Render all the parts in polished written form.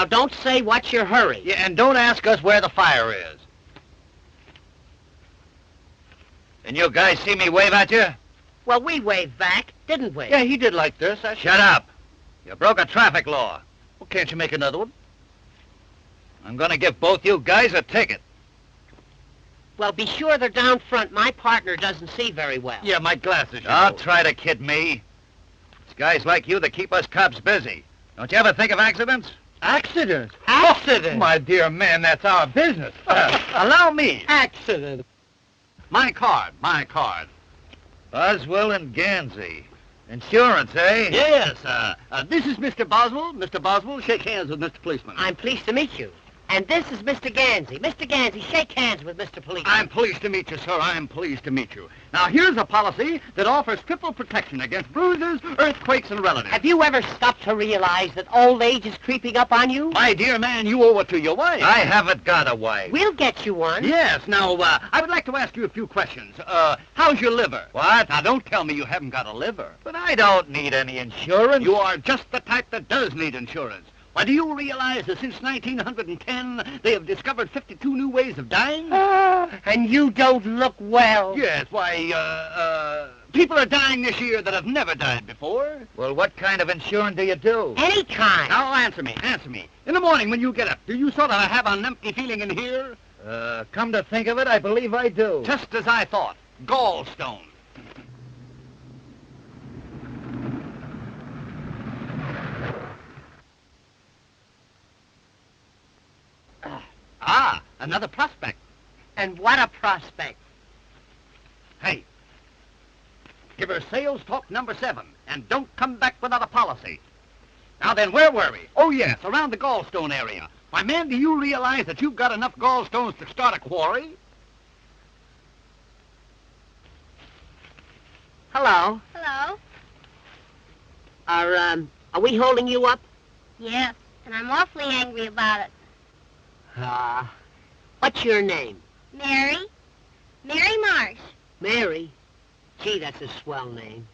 Now, don't say what's your hurry. Yeah, and don't ask us where the fire is. And you guys see me wave at you? Well, we waved back, didn't we? Yeah, he did like this. Shut up. You broke a traffic law. Well, can't you make another one? I'm going to give both you guys a ticket. Well, be sure they're down front. My partner doesn't see very well. Yeah, my glasses. Don't try to kid me. It's guys like you that keep us cops busy. Don't you ever think of accidents? Accidents? Accident? My dear man, that's our business. Allow me. Accident. My card. Boswell and Gansey. Insurance, eh? Yes, this is Mr. Boswell. Mr. Boswell, shake hands with Mr. Policeman. I'm pleased to meet you. And this is Mr. Gansey. Mr. Gansey, shake hands with Mr. Policeman. I'm pleased to meet you, sir. I'm pleased to meet you. Now, here's a policy that offers triple protection against bruises, earthquakes, and relatives. Have you ever stopped to realize that old age is creeping up on you? My dear man, you owe it to your wife. I haven't got a wife. We'll get you one. Yes. Now, I would like to ask you a few questions. How's your liver? What? Now, don't tell me you haven't got a liver. But I don't need any insurance. You are just the type that does need insurance. Why, do you realize that since 1910, they have discovered 52 new ways of dying? And you don't look well. Yes, why, people are dying this year that have never died before. Well, what kind of insurance do you do? Any kind. Now, answer me. In the morning when you get up, do you sort of have an empty feeling in here? Come to think of it, I believe I do. Just as I thought. Gallstone. Another prospect. And what a prospect. Hey, give her sales talk number 7, and don't come back without a policy. Now then, where were we? Oh, yes, around the gallstone area. Why, man, do you realize that you've got enough gallstones to start a quarry? Hello. Hello? Are we holding you up? Yes, and I'm awfully angry about it. What's your name? Mary? Mary Marsh. Mary? Gee, that's a swell name.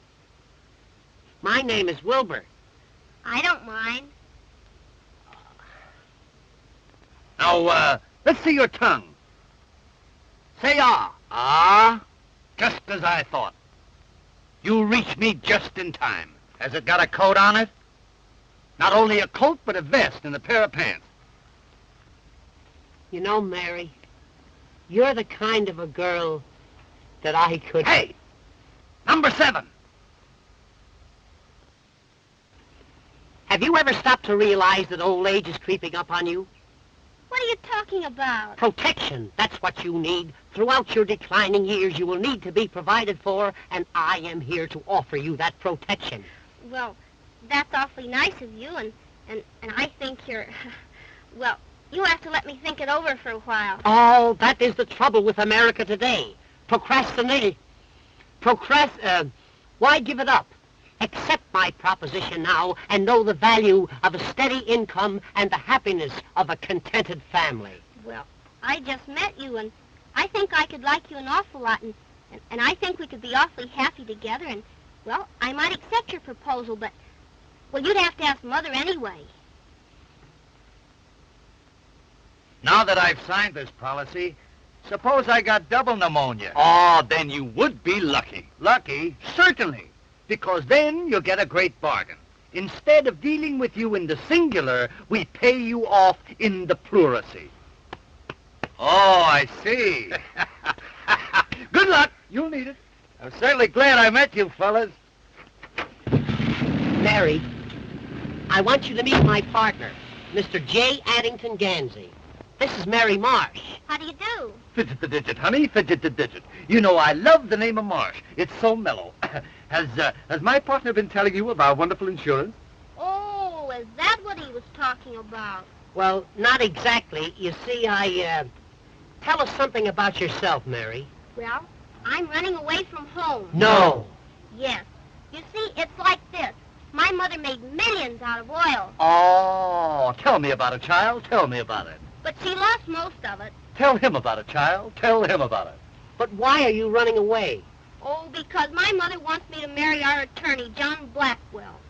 My name is Wilbur. I don't mind. Now, let's see your tongue. Say ah. Ah? Just as I thought. You reached me just in time. Has it got a coat on it? Not only a coat, but a vest and a pair of pants. You know, Mary, you're the kind of a girl that I could... Hey! Number 7. Have you ever stopped to realize that old age is creeping up on you? What are you talking about? Protection, that's what you need. Throughout your declining years, you will need to be provided for, and I am here to offer you that protection. Well, that's awfully nice of you, and I think you're... Well, you have to let me think it over for a while. Oh, that is the trouble with America today. Procrastinate. Why give it up? Accept my proposition now and know the value of a steady income and the happiness of a contented family. Well, I just met you, and I think I could like you an awful lot, and I think we could be awfully happy together, and, well, I might accept your proposal, but, well, you'd have to ask Mother anyway. Now that I've signed this policy, suppose I got double pneumonia. Oh, then you would be lucky. Lucky? Certainly. Because then you'll get a great bargain. Instead of dealing with you in the singular, we pay you off in the pluracy. Oh, I see. Good luck. You'll need it. I'm certainly glad I met you fellas. Mary, I want you to meet my partner, Mr. J. Addington Gansey. This is Mary Marsh. How do you do? Fidget the digit, honey. Fidget the digit. You know, I love the name of Marsh. It's so mellow. Has my partner been telling you of our wonderful insurance? Oh, is that what he was talking about? Well, not exactly. You see, tell us something about yourself, Mary. Well, I'm running away from home. No. Yes. You see, it's like this. My mother made millions out of oil. Oh, tell me about it, child. Tell me about it. But she lost most of it. Tell him about it, child. Tell him about it. But why are you running away? Oh, because my mother wants me to marry our attorney, John Blackwell.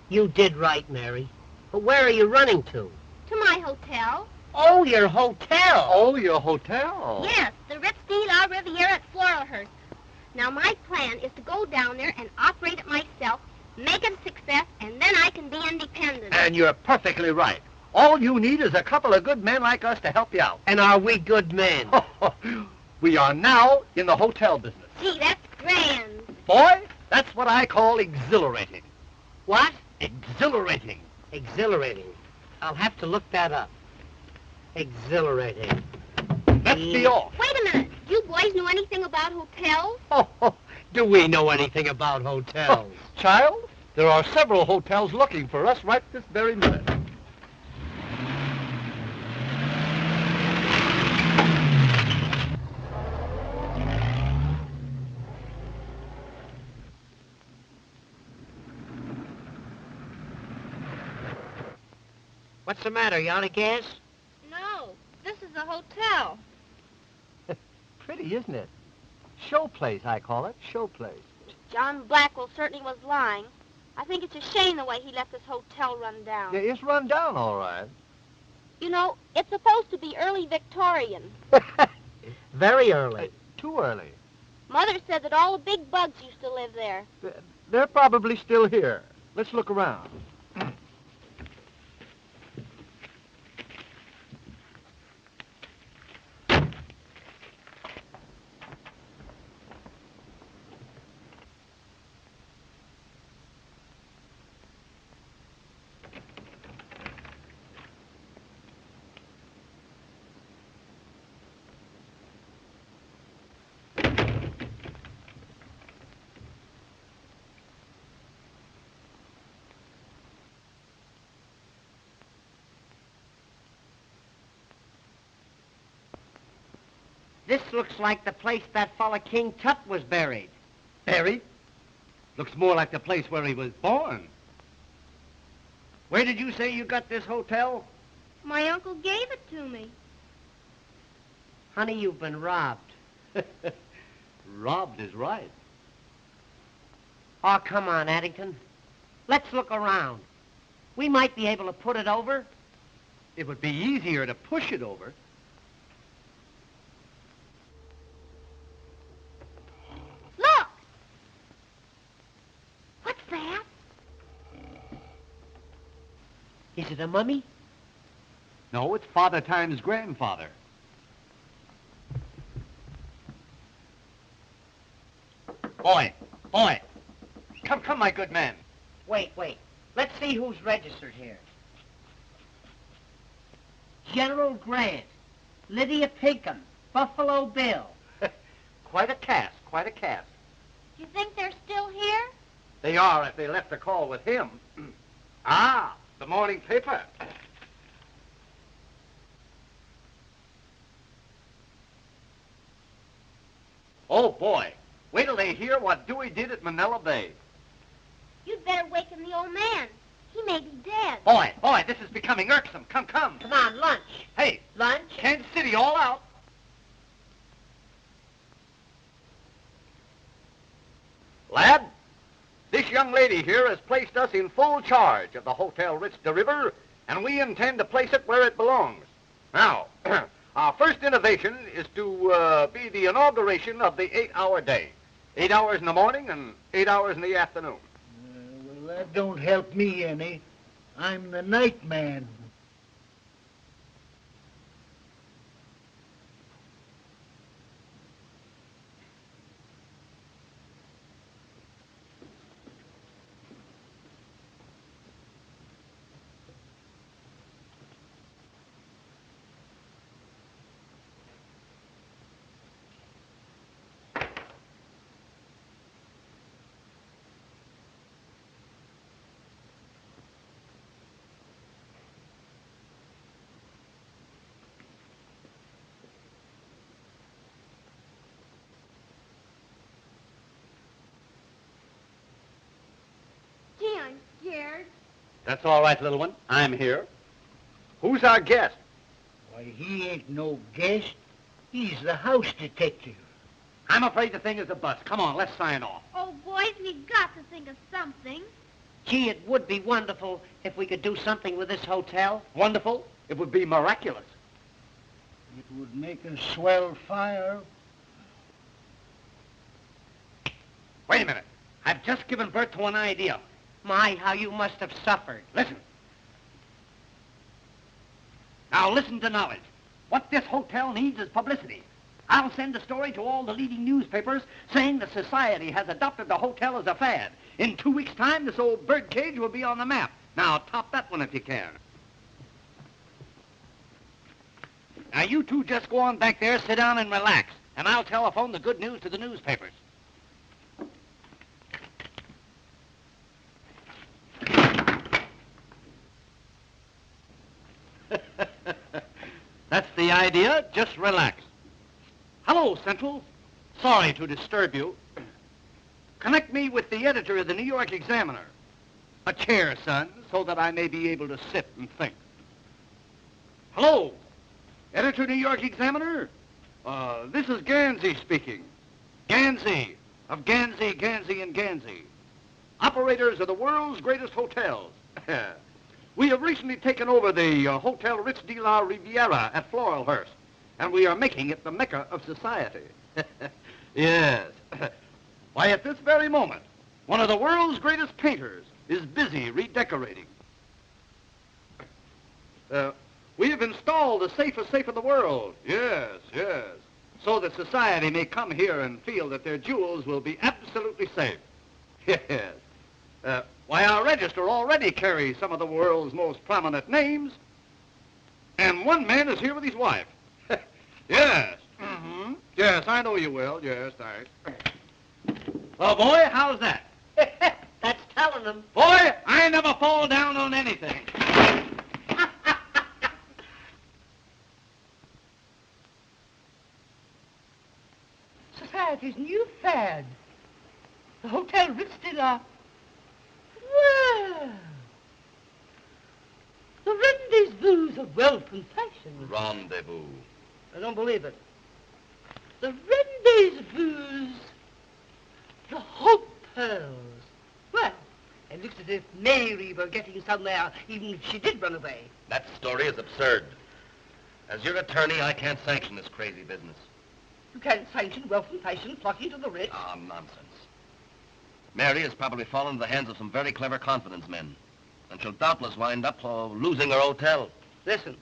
You did right, Mary. But where are you running to? To To my hotel. Oh, your hotel. Oh, your hotel. Yes, the Ritz de la Riviera at Floralhurst. Now, my plan is to go down there and operate it myself, make it a success, and then I can be independent. And you're perfectly right. All you need is a couple of good men like us to help you out. And are we good men? We are now in the hotel business. Gee, that's grand. Boy, that's what I call exhilarating. What? Exhilarating. Exhilarating. I'll have to look that up. Exhilarating. Let's be off. Wait a minute. Do you boys know anything about hotels? Do we know anything about hotels? Child, there are several hotels looking for us right this very minute. What's the matter? You out of gas? No, this is a hotel. Pretty, isn't it? Show place, I call it. Show place. John Blackwell certainly was lying. I think it's a shame the way he let this hotel run down. Yeah, it's run down all right. You know, it's supposed to be early Victorian. Very early. Too early. Mother said that all the big bugs used to live there. They're probably still here. Let's look around. This looks like the place that fella King Tut was buried. Buried? Looks more like the place where he was born. Where did you say you got this hotel? My uncle gave it to me. Honey, you've been robbed. Robbed is right. Oh, come on, Addington. Let's look around. We might be able to put it over. It would be easier to push it over. Look! What's that? Is it a mummy? No, it's Father Time's grandfather. Boy, come, my good man. Wait. Let's see who's registered here. General Grant, Lydia Pinkham, Buffalo Bill. Quite a cast. You think they're still here? They are if they left a call with him. Ah, the morning paper. Oh, boy. Wait till they hear what Dewey did at Manila Bay. You'd better waken the old man. He may be dead. Boy, this is becoming irksome. Come. Come on, lunch. Hey, Lunch? Kansas City all out. Lad, this young lady here has placed us in full charge of the Hotel Ritz de River, and we intend to place it where it belongs. Now, our first innovation is to be the inauguration of the 8-hour day. 8 hours in the morning and 8 hours in the afternoon. Well, that don't help me any. I'm the night man. Gee, I'm scared. That's all right, little one. I'm here. Who's our guest? Why, he ain't no guest. He's the house detective. I'm afraid the thing is a bust. Come on, let's sign off. Oh, boys, we've got to think of something. Gee, it would be wonderful if we could do something with this hotel. Wonderful? It would be miraculous. It would make a swell fire. Wait a minute. I've just given birth to an idea. My, how you must have suffered. Listen. Now listen to knowledge. What this hotel needs is publicity. I'll send a story to all the leading newspapers saying the society has adopted the hotel as a fad. In 2 weeks' time, this old bird cage will be on the map. Now, top that one if you can. Now, you two just go on back there, sit down and relax, and I'll telephone the good news to the newspapers. That's the idea. Just relax. Hello, Central. Sorry to disturb you. Connect me with the editor of the New York Examiner. A chair, son, so that I may be able to sit and think. Hello, editor New York Examiner. This is Gansey speaking. Gansey of Gansey, Gansey, and Gansey. Operators of the world's greatest hotels. We have recently taken over the Hotel Ritz de la Riviera at Floralhurst, and we are making it the mecca of society. Yes. Why, at this very moment, one of the world's greatest painters is busy redecorating. We have installed the safest safe in the world. Yes, yes. So that society may come here and feel that their jewels will be absolutely safe. Yes. Why, our register already carries some of the world's most prominent names. And one man is here with his wife. Yes. Mm-hmm. Yes, I know you will. Yes, thanks. Oh, boy, how's that? That's telling them. Boy, I never fall down on anything. Society's new fad. The Hotel Ritz de la... Well, the rendezvous of wealth and fashion. Rendezvous. I don't believe it. The rendezvous, the hotels. Well, it looks as if Mary were getting somewhere, even if she did run away. That story is absurd. As your attorney, I can't sanction this crazy business. You can't sanction wealth and fashion flocking to the Ritz. Ah, nonsense. Mary has probably fallen into the hands of some very clever confidence men, and she'll doubtless wind up losing her hotel. Listen,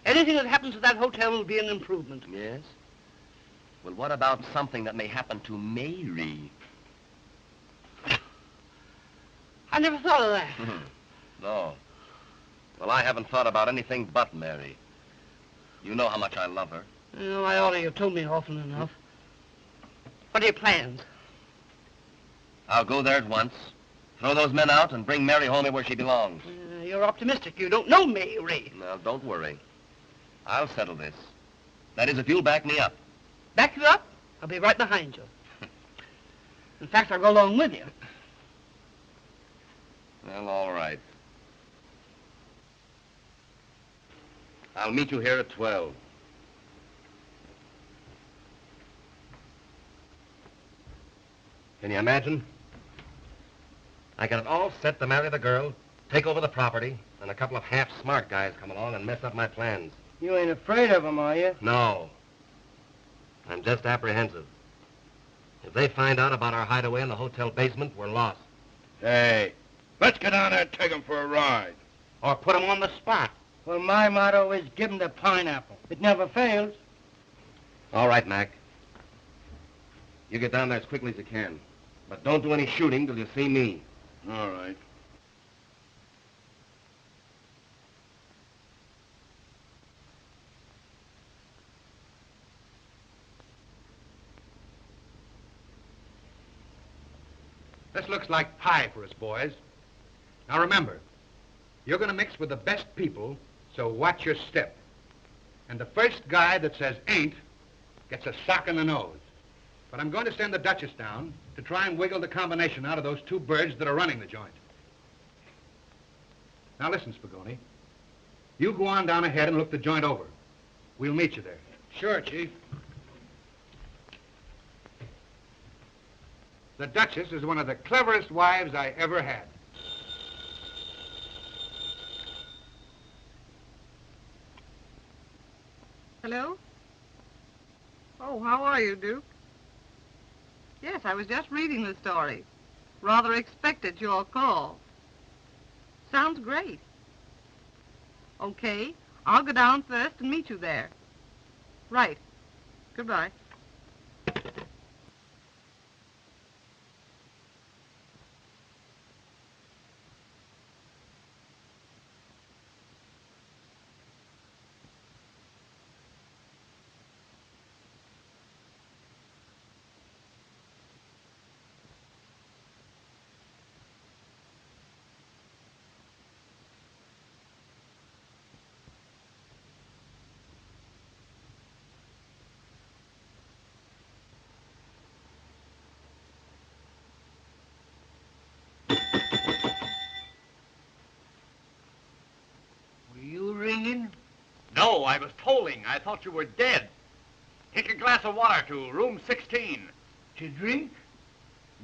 anything that happens to that hotel will be an improvement. Yes? Well, what about something that may happen to Mary? I never thought of that. No. Well, I haven't thought about anything but Mary. You know how much I love her. You know, I ought to have told me often enough. What are your plans? I'll go there at once, throw those men out, and bring Mary home where she belongs. You're optimistic. You don't know Mary. Now, don't worry. I'll settle this. That is, if you'll back me up. Back you up? I'll be right behind you. In fact, I'll go along with you. Well, all right. I'll meet you here at 12. Can you imagine? I got it all set to marry the girl, take over the property, and a couple of half-smart guys come along and mess up my plans. You ain't afraid of them, are you? No. I'm just apprehensive. If they find out about our hideaway in the hotel basement, we're lost. Hey, let's get down there and take them for a ride. Or put them on the spot. Well, my motto is give them the pineapple. It never fails. All right, Mac. You get down there as quickly as you can. But don't do any shooting till you see me. All right. This looks like pie for us, boys. Now remember, you're going to mix with the best people, so watch your step. And the first guy that says ain't gets a sock in the nose. But I'm going to send the Duchess down to try and wiggle the combination out of those two birds that are running the joint. Now listen, Spagoni. You go on down ahead and look the joint over. We'll meet you there. Sure, Chief. The Duchess is one of the cleverest wives I ever had. Hello? Oh, how are you, Duke? Yes, I was just reading the story. Rather expected your call. Sounds great. Okay, I'll go down first and meet you there. Right. Goodbye. Were you ringing? No, I was tolling. I thought you were dead. Take a glass of water to room 16. To drink?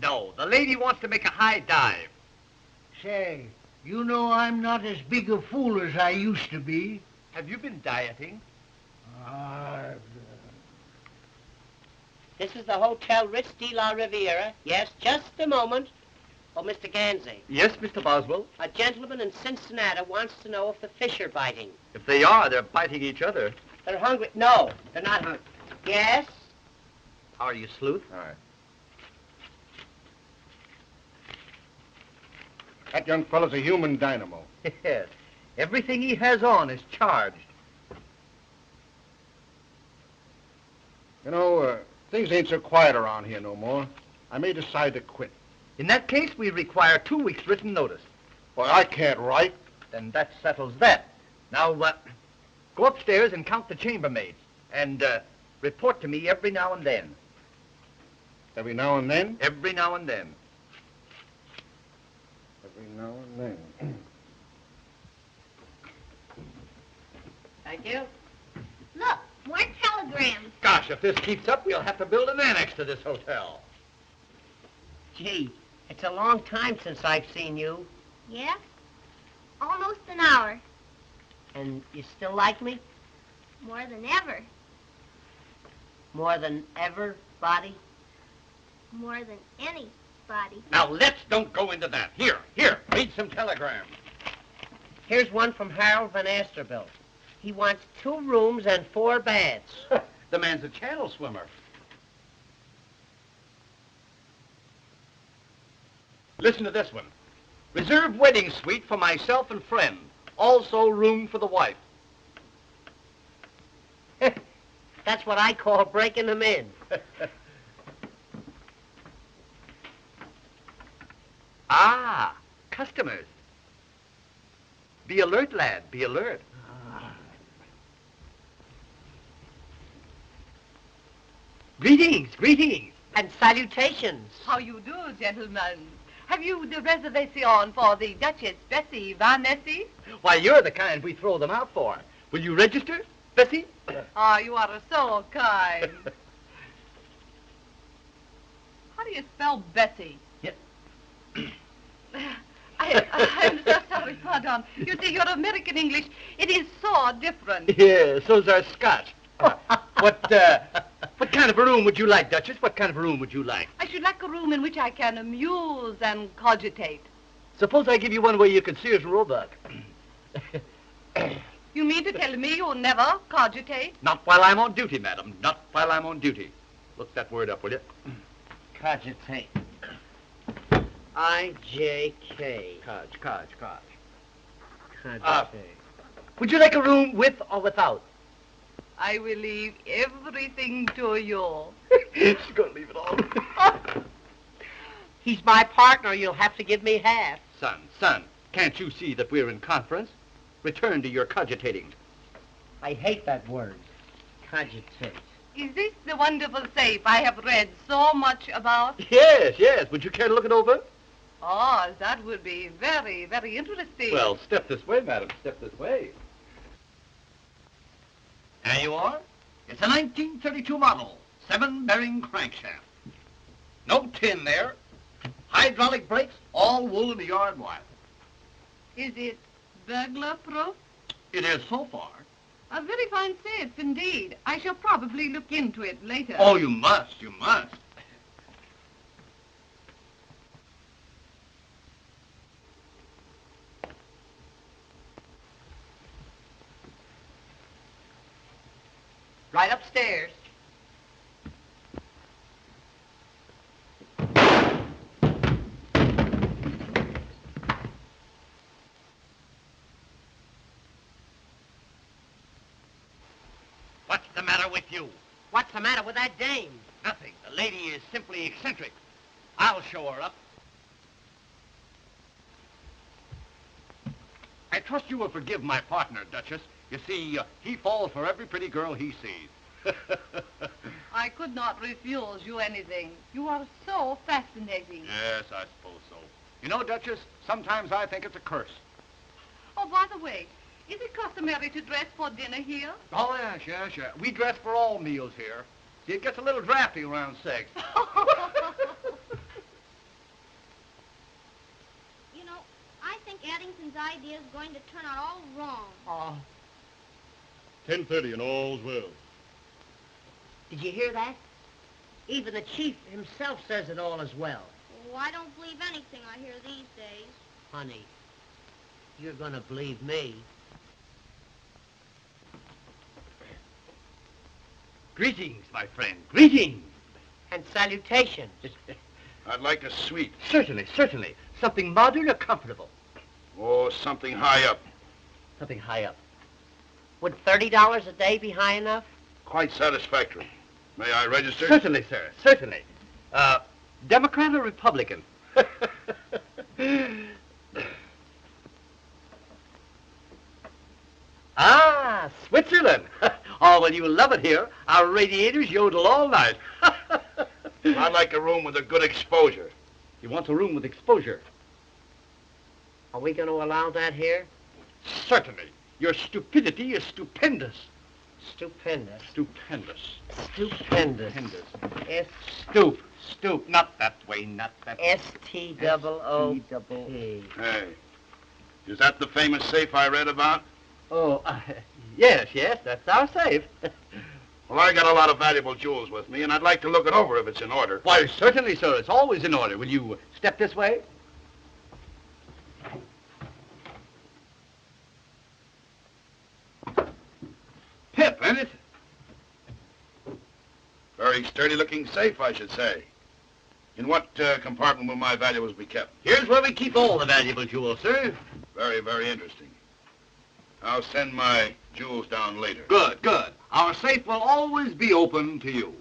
No, the lady wants to make a high dive. Say, you know I'm not as big a fool as I used to be. Have you been dieting? Uh, This is the Hotel Ritz de la Riviera. Yes, just a moment. Oh, Mr. Gansey, Yes, Mr. Boswell. a gentleman in Cincinnati wants to know if the fish are biting. If they are, they're biting each other. They're hungry. No, they're not hungry. Yes? How are you, Sleuth? All right. That young fellow's a human dynamo. Yes. Everything he has on is charged. You know, things ain't so quiet around here no more. I may decide to quit. In that case, we require 2 weeks' written notice. Boy, I can't write. Then that settles that. Now, go upstairs and count the chambermaids. And report to me every now and then. Every now and then? Every now and then. Every now and then. Thank you. Look, more telegrams. Gosh, if this keeps up, we'll have to build an annex to this hotel. Gee, it's a long time since I've seen you. Yeah? Almost an hour. And you still like me? More than ever. More than ever, Body? More than anybody. Now, don't go into that. Here, read some telegrams. Here's one from Harold Van Asterbilt. He wants 2 rooms and 4 baths. The man's a channel swimmer. Listen to this one. Reserved wedding suite for myself and friend. Also room for the wife. That's what I call breaking them in. Ah, customers. Be alert, lad, be alert. Greetings. And salutations. How you do, gentlemen? Have you the reservation for the Duchess Bessie Van Nessy? Why, you're the kind we throw them out for. Will you register, Bessie? Ah, you are so kind. How do you spell Bessie? Yeah. I'm so sorry, pardon. You see, your American English, it is so different. Yeah, so's our Scotch. What kind of a room would you like, Duchess? What kind of a room would you like? I should like a room in which I can amuse and cogitate. Suppose I give you one where you can Sears and Roebuck. You mean to tell me you'll never cogitate? Not while I'm on duty, madam. Not while I'm on duty. Look that word up, will you? Cogitate. I-J-K. Codge. Cogitate. Would you like a room with or without? I will leave everything to you. She's gonna leave it all. He's my partner. You'll have to give me half. Son, can't you see that we're in conference? Return to your cogitating. I hate that word. Cogitate. Is this the wonderful safe I have read so much about? Yes. Would you care to look it over? Oh, that would be very, very interesting. Well, step this way, madam. Step this way. There you are. It's a 1932 model, 7-bearing crankshaft. No tin there. Hydraulic brakes, all wool in the yard wire. Is it burglar-proof? It is so far. A very fine safe, indeed. I shall probably look into it later. Oh, you must, you must. Right upstairs. What's the matter with you? What's the matter with that dame? Nothing. The lady is simply eccentric. I'll show her up. I trust you will forgive my partner, Duchess. You see, he falls for every pretty girl he sees. I could not refuse you anything. You are so fascinating. Yes, I suppose so. You know, Duchess, sometimes I think it's a curse. Oh, by the way, is it customary to dress for dinner here? Oh, yes, yes, yes. We dress for all meals here. See, it gets a little drafty around 6. You know, I think Addington's idea is going to turn out all wrong. Oh, 10:30 and all's well. did you hear that? Even the chief himself says it all is well. Oh, I don't believe anything I hear these days. Honey, you're gonna believe me. Greetings, my friend. Greetings. And salutations. I'd like a suite. Certainly, certainly. Something modern or comfortable. Oh, something high up. Something high up. Would $30 a day be high enough? Quite satisfactory. May I register? Certainly, sir. Certainly. Democrat or Republican? Ah, Switzerland. Oh, well, you'll love it here. Our radiators yodel all night. I'd like a room with a good exposure. You want a room with exposure? Are we going to allow that here? Certainly. Your stupidity is stupendous. Stupendous. Stupendous. Stupendous. Stupendous. S Stoop. Not that way, not that way. S-T-double-O-P. Hey, is that the famous safe I read about? Oh, yes, that's our safe. Well, I got a lot of valuable jewels with me, and I'd like to look it over if it's in order. Why, certainly, sir. It's always in order. Will you step this way? Pip, ain't it? Very sturdy-looking safe, I should say. In what compartment will my valuables be kept? Here's where we keep all the valuable jewels, sir. Very, very interesting. I'll send my jewels down later. Good. Our safe will always be open to you.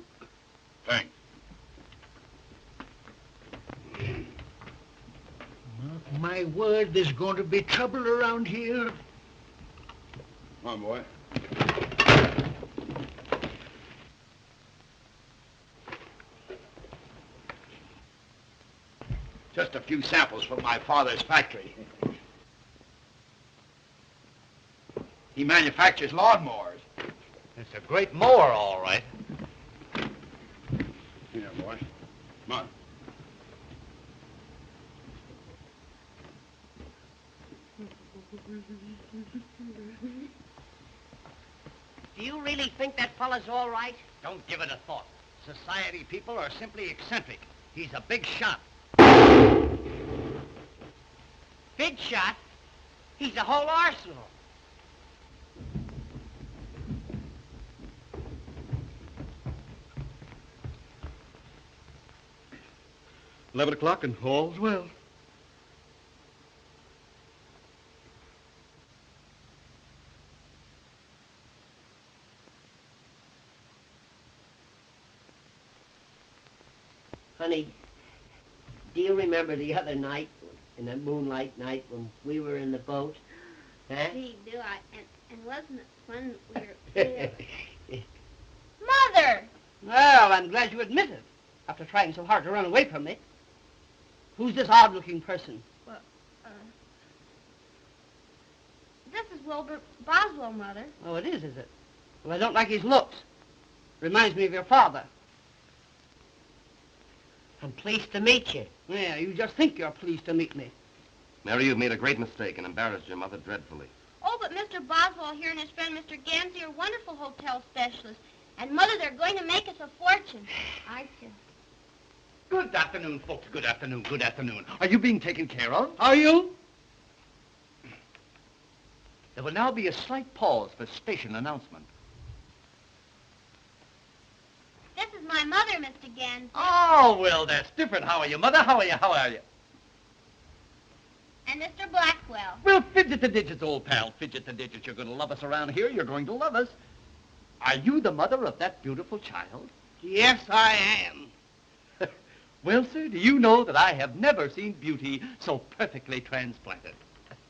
Thanks. Mark my word, there's going to be trouble around here. Come on, boy. Just a few samples from my father's factory. He manufactures lawnmowers. It's a great mower, all right. Here, boy. Come on. Do you really think that fella's all right? Don't give it a thought. Society people are simply eccentric. He's a big shot. Big shot? He's a whole arsenal. $11 and all's well. Honey, do you remember the other night, in that moonlight night when we were in the boat? Huh? Gee, do I? And wasn't it fun that we were... Mother! Well, I'm glad you admit it, after trying so hard to run away from me. Who's this odd-looking person? Well, this is Wilbur Boswell, Mother. Oh, it is it? Well, I don't like his looks. Reminds me of your father. I'm pleased to meet you. Yeah, you just think you're pleased to meet me. Mary, you've made a great mistake and embarrassed your mother dreadfully. Oh, Oh, but Mr. Boswell here and his friend Mr. Gansey are wonderful hotel specialists. And, Mother, they're going to make us a fortune. Aren't you? Good afternoon, folks. Good afternoon. Good afternoon. Are you being taken care of? Are you? There will now be a slight pause for station announcement. This is my mother, Mr. Gansey. Oh, well, that's different. How are you, Mother? How are you? How are you? And Mr. Blackwell. Well, fidget the digits, old pal. Fidget the digits. You're going to love us around here. You're going to love us. Are you the mother of that beautiful child? Yes, I am. Well, sir, do you know that I have never seen beauty so perfectly transplanted?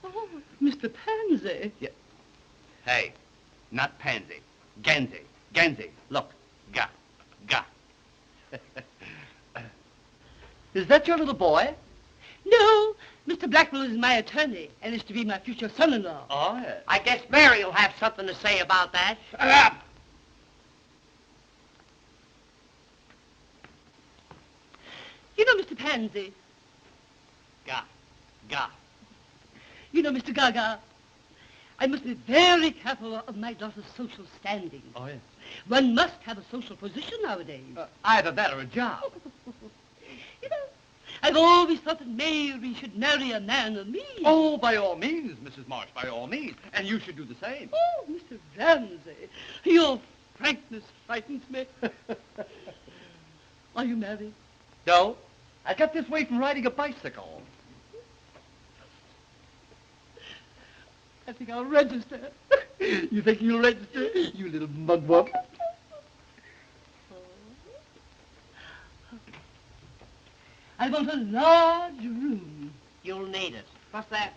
Oh, Mr. Pansy. Yeah. Hey, not pansy. Gansey. Gansey. Look. Ga. Ga. Is that your little boy? No, Mr. Blackwell is my attorney and is to be my future son-in-law. Oh, yes. I guess Mary will have something to say about that. Shut up! You know, Mr. Pansy. Ga. Ga. You know, Mr. Gaga. I must be very careful of my daughter's social standing. Oh, yes. One must have a social position nowadays. Either that or a job. You know, I've always thought that Mary should marry a man of me. Oh, by all means, Mrs. Marsh, by all means. And you should do the same. Oh, Mr. Ramsey, your frankness frightens me. Are you married? No, I got this way from riding a bicycle. I think I'll register. You think you'll register? You little mugwump. I want a large room. You'll need it. What's that?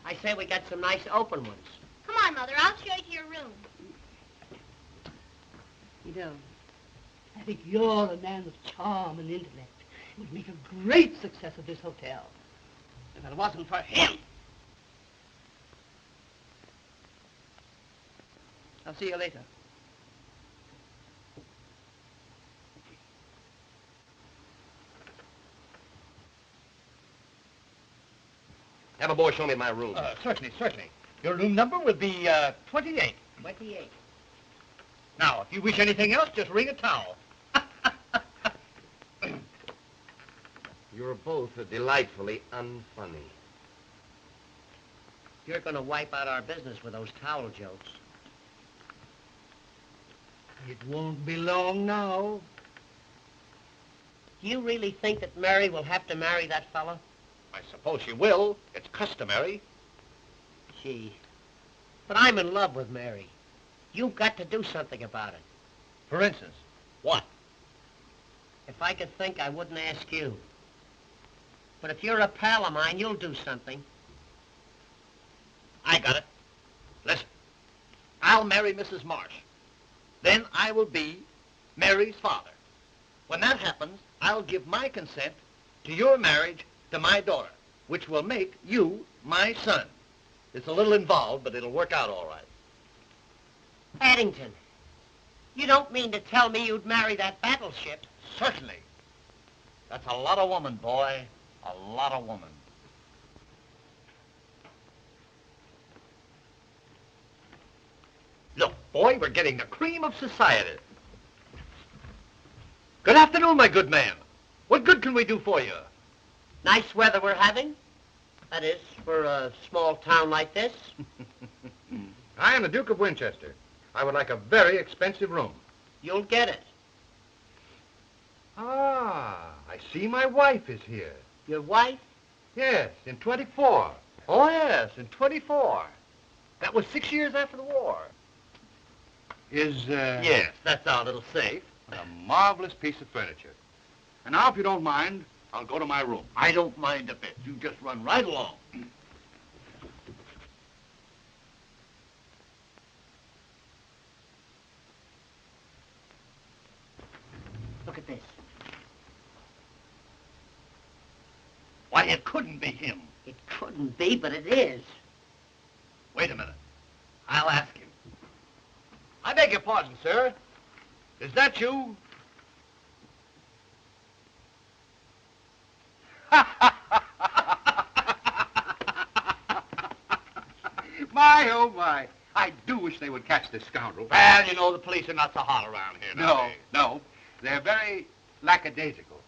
I say we got some nice open ones. Come on, Mother. I'll show you to your room. You know, I think you're a man of charm and intellect. It would make a great success of this hotel. If it wasn't for him. I'll see you later. Have a boy show me my room. Certainly, certainly. Your room number will be 28. 28. Now, if you wish anything else, just ring a towel. You're both delightfully unfunny. You're going to wipe out our business with those towel jokes. It won't be long now. Do you really think that Mary will have to marry that fellow? I suppose she will. It's customary. Gee. But I'm in love with Mary. You've got to do something about it. For instance, what? If I could think, I wouldn't ask you. But if you're a pal of mine, you'll do something. I got it. Listen, I'll marry Mrs. Marsh. Then I will be Mary's father. When that happens, I'll give my consent to your marriage to my daughter, which will make you my son. It's a little involved, but it'll work out all right. Paddington, you don't mean to tell me you'd marry that battleship? Certainly. That's a lot of woman, boy. A lot of woman. Look, boy, we're getting the cream of society. Good afternoon, my good man. What good can we do for you? Nice weather we're having. That is, for a small town like this. I am the Duke of Winchester. I would like a very expensive room. You'll get it. Ah, I see my wife is here. Your wife? Yes, in 24. Oh, yes, in 24. That was 6 years after the war. Yes, that's our little safe. A marvelous piece of furniture. And now, if you don't mind, I'll go to my room. I don't mind a bit. You just run right along. Look at this. Why, it couldn't be him. It couldn't be, but it is. Wait a minute. I'll ask him. I beg your pardon, sir. Is that you? My, oh, my. I do wish they would catch this scoundrel. Well, you know, the police are not so hot around here No, nowadays. no. They're very lackadaisical.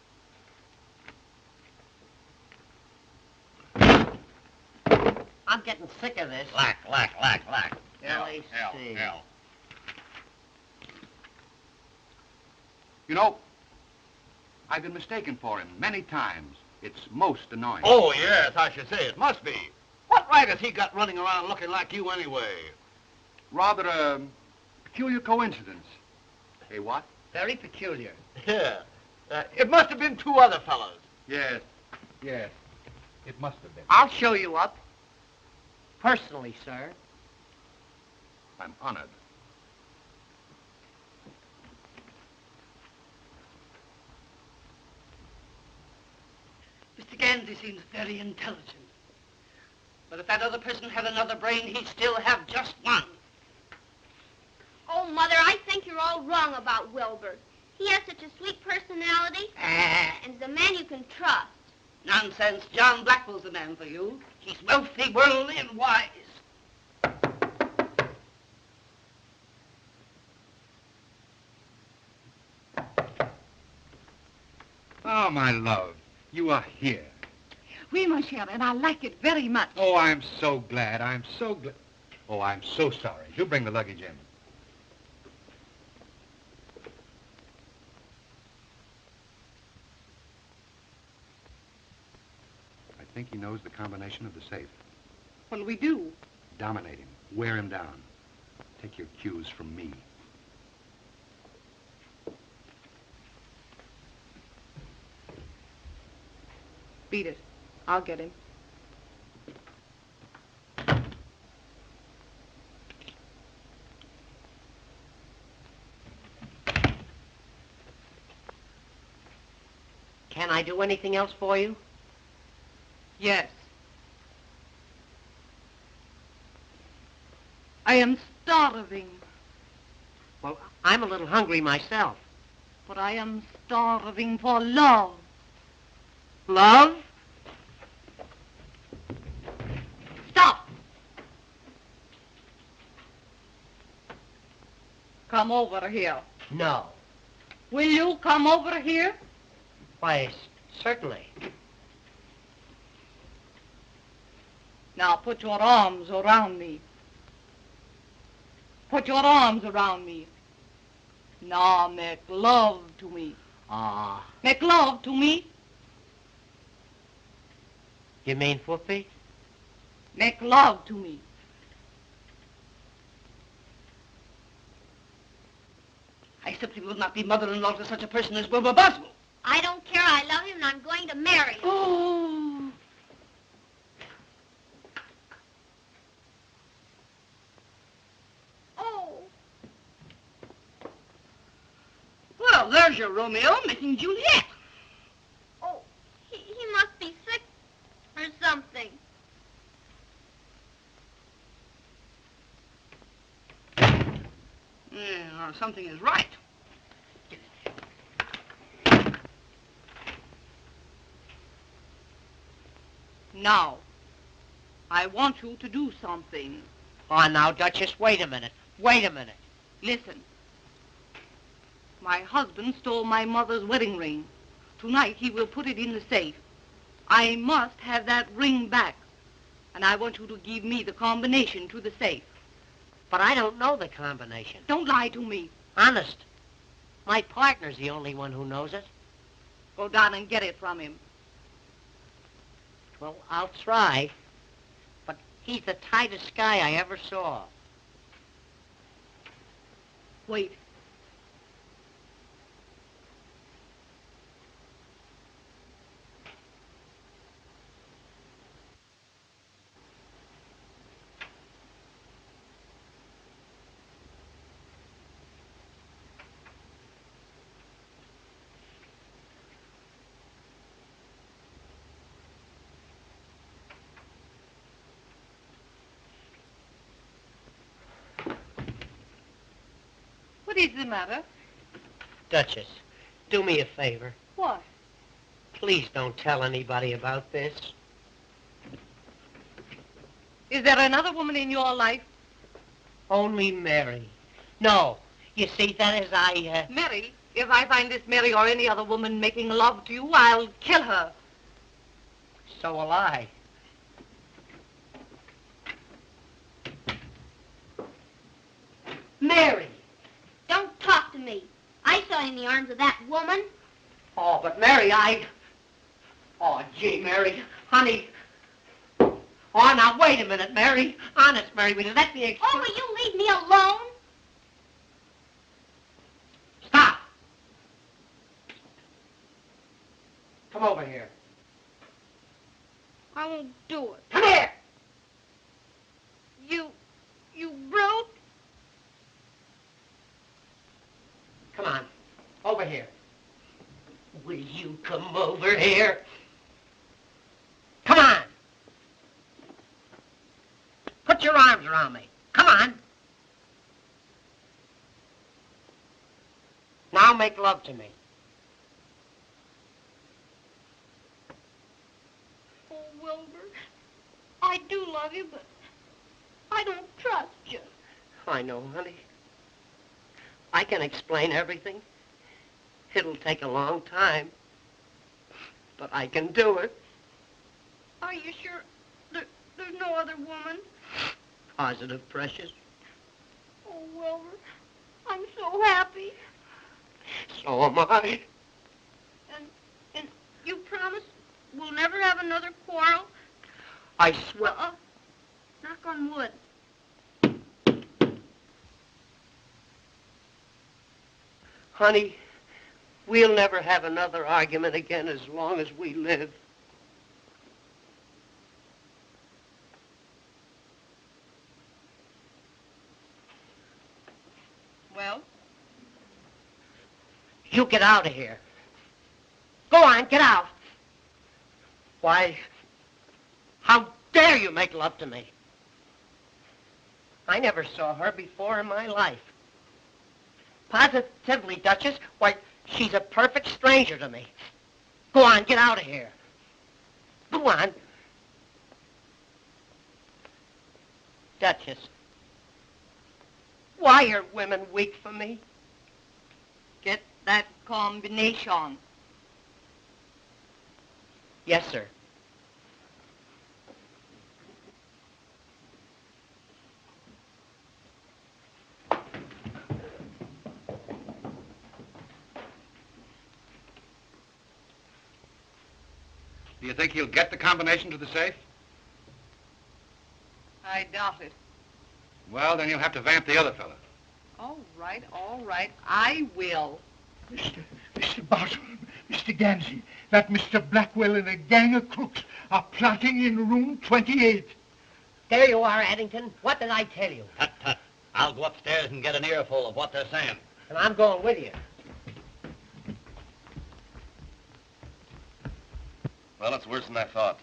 I'm getting sick of this. Lack. LAC. Hell. You know, I've been mistaken for him many times. It's most annoying. Oh, yes, I should say it must be. What right has he got running around looking like you anyway? Rather a peculiar coincidence. Hey, what? Very peculiar. Yeah. It must have been two other fellows. Yes. It must have been. I'll show you up. Personally, sir. I'm honored. Mr. Gansey seems very intelligent. But if that other person had another brain, he'd still have just one. Oh, Mother, I think you're all wrong about Wilbur. He has such a sweet personality, and he's a man you can trust. Nonsense. John Blackwell's the man for you. He's wealthy, worldly, and wise. Oh, my love, you are here. Oui, mon cher, and I like it very much. Oh, I'm so glad. Oh, I'm so sorry. You bring the luggage in. I think he knows the combination of the safe. What'll we do? Dominate him. Wear him down. Take your cues from me. Beat it. I'll get him. Can I do anything else for you? Yes. I am starving, Well, I'm a little hungry myself. but I am starving for love. Love? Stop! Come over here. No. Will you come over here? Why, certainly. Now put your arms around me. Put your arms around me. Now make love to me. Make love to me. You mean whoopee? Make love to me. I simply will not be mother-in-law to such a person as Wilbur Boswell. I don't care. I love him, and I'm going to marry him. Oh. Oh. Well, there's your Romeo making Juliet. Oh, he must be sick or something. Yeah, or something is right. Now, I want you to do something. Oh, now, Duchess, wait a minute. Wait a minute. Listen. My husband stole my mother's wedding ring. Tonight he will put it in the safe. I must have that ring back. And I want you to give me the combination to the safe. But I don't know the combination. Don't lie to me. Honest. My partner's the only one who knows it. Go down and get it from him. Well, I'll try. But he's the tightest guy I ever saw. Wait. What is the matter? Duchess, do me a favor. What? Please don't tell anybody about this. Is there another woman in your life? Only Mary. No. You see, that is, Mary? If I find this Mary or any other woman making love to you, I'll kill her. So will I. Mary, don't talk to me. I saw you in the arms of that woman. Oh, but Mary, Oh, gee, Mary. Honey. Oh, now, wait a minute, Mary. Honest, Mary, will you let me explain? Oh, will you leave me alone? Stop. Come over here. I won't do it. Come here. You brute. Come on. Over here. Will you come over here? Come on. Put your arms around me. Come on. Now make love to me. Oh, Wilbur, I do love you, but I don't trust you. I know, honey. I can explain everything. It'll take a long time, but I can do it. Are you sure there's no other woman? Positive, precious. Oh, Wilbur, I'm so happy. So am I. And you promise we'll never have another quarrel? I swear. Knock on wood. Honey, we'll never have another argument again as long as we live. Well? You get out of here. Go on, get out. Why, how dare you make love to me? I never saw her before in my life. Positively, Duchess, why, she's a perfect stranger to me. Go on, get out of here. Go on. Duchess, why are women weak for me? Get that combination. Yes, sir. Do you think he'll get the combination to the safe? I doubt it. Well, then you'll have to vamp the other fella. All right. I will. Mr. Barton, Mr. Gansey, that Mr. Blackwell and a gang of crooks are plotting in room 28. There you are, Addington. What did I tell you? Tut, tut. I'll go upstairs and get an earful of what they're saying. And I'm going with you. Well, it's worse than I thought.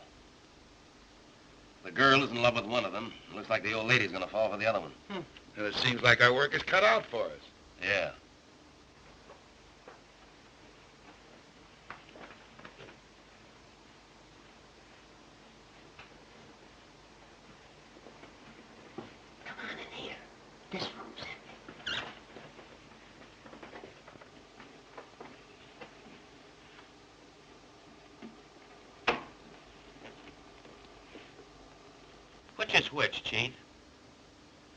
The girl is in love with one of them. It looks like the old lady's gonna fall for the other one. And it seems like our work is cut out for us. Yeah. Come on in here. This room's empty. Which is which, Chief?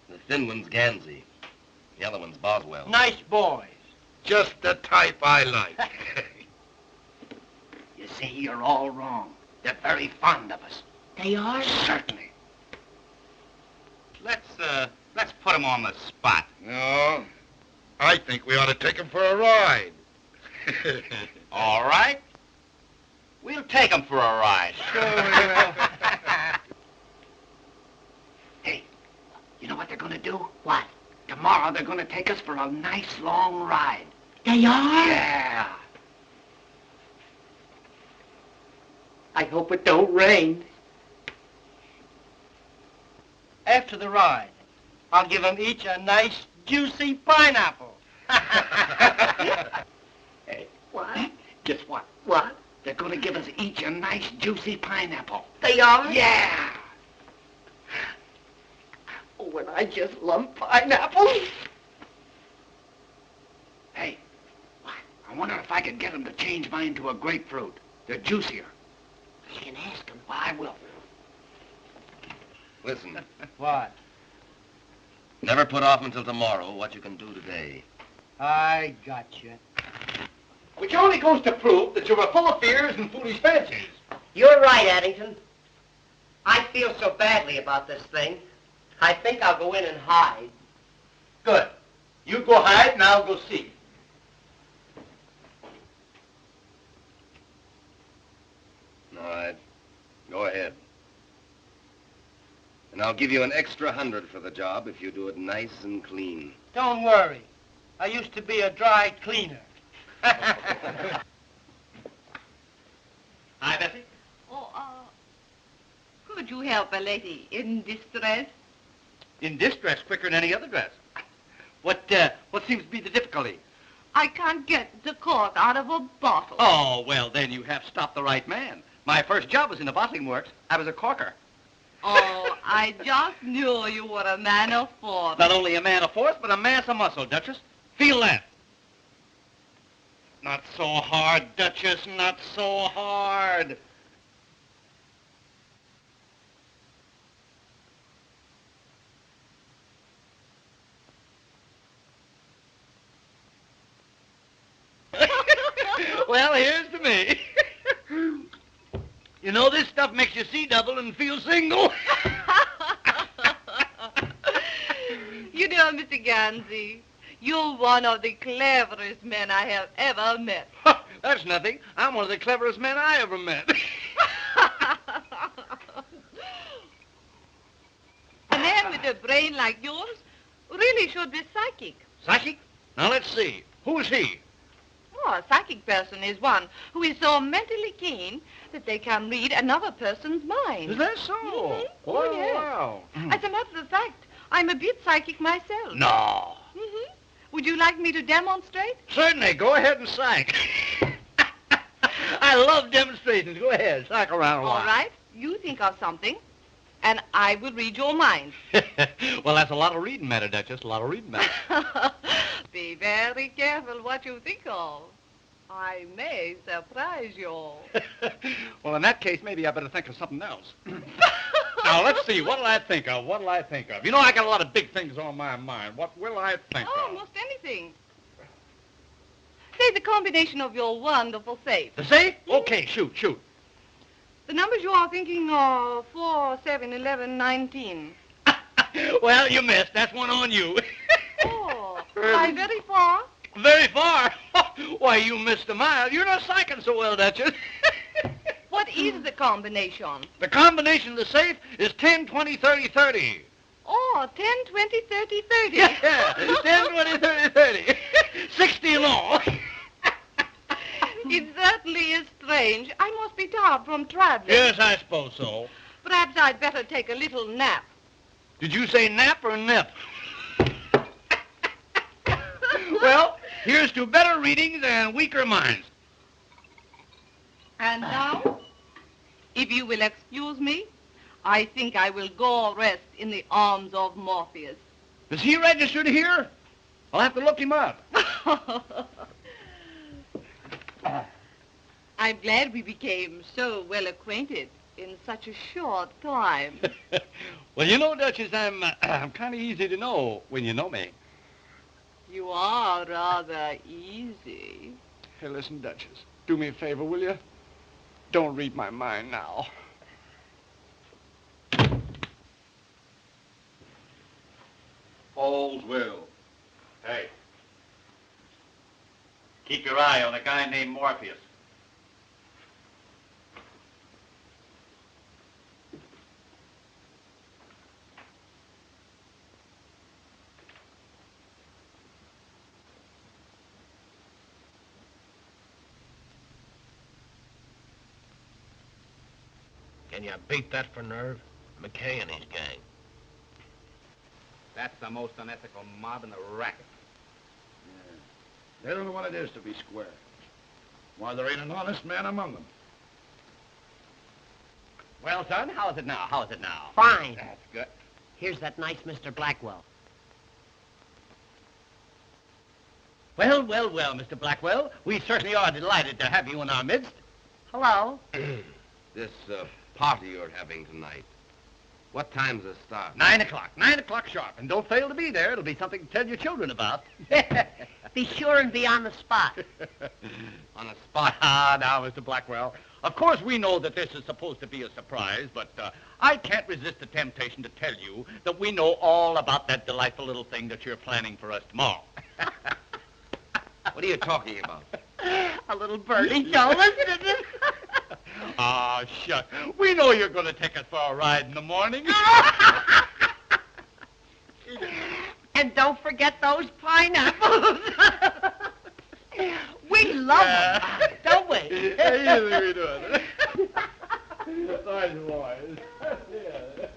The thin one's Gansey. The other one's Boswell. Nice boys. Just the type I like. You see, you're all wrong. They're very fond of us. They are? Certainly. Let's put them on the spot. No, I think we ought to take him for a ride. All right. We'll take them for a ride. Sure we will. Hey, you know what they're going to do? What? Tomorrow they're going to take us for a nice long ride. They are? Yeah. I hope it don't rain. After the ride, I'll give them each a nice, juicy pineapple. Hey, what? Guess what? What? They're going to give us each a nice, juicy pineapple. They are? Yeah. I just love pineapples. Hey, I wonder if I could get him to change mine to a grapefruit. They're juicier. You can ask him. Well, I will. Listen, What? never put off until tomorrow what you can do today. I gotcha. Which only goes to prove that you were full of fears and foolish fancies. You're right, Addington. I feel so badly about this thing. I think I'll go in and hide. Good. You go hide and I'll go see. All right. Go ahead. And I'll give you an extra 100 for the job if you do it nice and clean. Don't worry. I used to be a dry cleaner. Hi, Bessie. Oh, could you help a lady in distress? In this dress quicker than any other dress. What seems to be the difficulty? I can't get the cork out of a bottle. Oh, well, then you have stopped the right man. My first job was in the bottling works. I was a corker. Oh, I just knew you were a man of force. Not only a man of force, but a mass of muscle, Duchess. Feel that. Not so hard, Duchess, not so hard. Well, here's to me. You know, this stuff makes you see double and feel single. You know, Mr. Gansey, you're one of the cleverest men I have ever met. That's nothing. I'm one of the cleverest men I ever met. A man with a brain like yours really should be psychic. Psychic? Now, let's see. Who's he? Oh, a psychic person is one who is so mentally keen that they can read another person's mind. Is that so? Mhm. Oh, yes. wow. As a matter of fact, I'm a bit psychic myself. No. Mm-hmm. Would you like me to demonstrate? Certainly. Go ahead and psych. I love demonstrations. Go ahead. Psych around a while. All right. You think of something, and I will read your mind. Well, that's a lot of reading matter, Duchess. A lot of reading matter. Be very careful what you think of. I may surprise you. Well, in that case, maybe I better think of something else. Now, let's see. What'll I think of? What'll I think of? You know, I got a lot of big things on my mind. What will I think of? Almost anything. Say the combination of your wonderful safe. The safe? Okay, shoot. The numbers you are thinking are 4, 7, 11, 19. Well, you missed. That's one on you. Oh, why, very far? Very far. Why, you missed a mile. You're not psyching so well, Duchess. What is the combination? The combination of the safe is 10, 20, 30, 30. Oh, 10, 20, 30, 30. Yeah, 10, 20, 30, 30. 60 in all. It certainly is strange. I must be tired from traveling. Yes, I suppose so. Perhaps I'd better take a little nap. Did you say nap or nip? Well, here's to better readings and weaker minds. And now, if you will excuse me, I think I will go rest in the arms of Morpheus. Is he registered here? I'll have to look him up. I'm glad we became so well acquainted in such a short time. Well, you know, Duchess, I'm kind of easy to know when you know me. You are rather easy. Hey, listen, Duchess, do me a favor, will you? Don't read my mind now. All's well. Hey. Keep your eye on a guy named Morpheus. Can you beat that for nerve? McKay and his gang. That's the most unethical mob in the racket. They don't know what it is to be square. Why, there ain't an honest man among them. Well, son, how is it now? Fine. That's good. Here's that nice Mr. Blackwell. Well, well, well, Mr. Blackwell. We certainly are delighted to have you in our midst. Hello. This party you're having tonight, what time's it start? 9 o'clock. 9 o'clock sharp. And don't fail to be there. It'll be something to tell your children about. Be sure and be on the spot. On a spot. Ah, now, Mr. Blackwell. Of course, we know that this is supposed to be a surprise, but I can't resist the temptation to tell you that we know all about that delightful little thing that you're planning for us tomorrow. What are you talking about? A little birdie. Don't listen to this. Ah, shucks. We know you're going to take us for a ride in the morning. And don't forget those pineapples. We love them, don't we? Yes, we do. Nice boys. Yeah.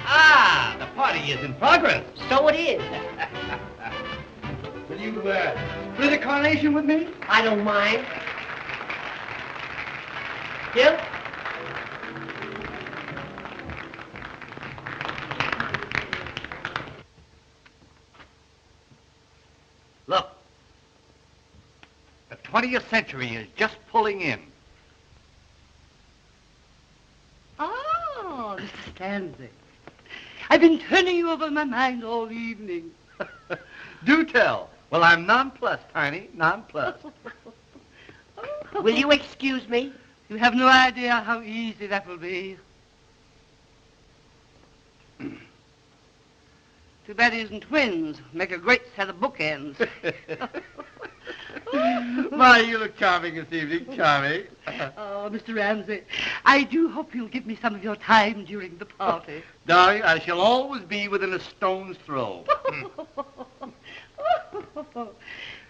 Ah, the party is in progress. So it is. Will you split a carnation with me? I don't mind. Gil? Look, the 20th century is just pulling in. Oh, Mr. Stanley. I've been turning you over my mind all evening. Do tell. Well, I'm nonplussed, Tiny, nonplussed. Will you excuse me? You have no idea how easy that will be. Too bad he isn't twins. Make a great set of bookends. My, you look charming this evening, charming. Oh, Mr. Ramsey, I do hope you'll give me some of your time during the party. Darling, I shall always be within a stone's throw.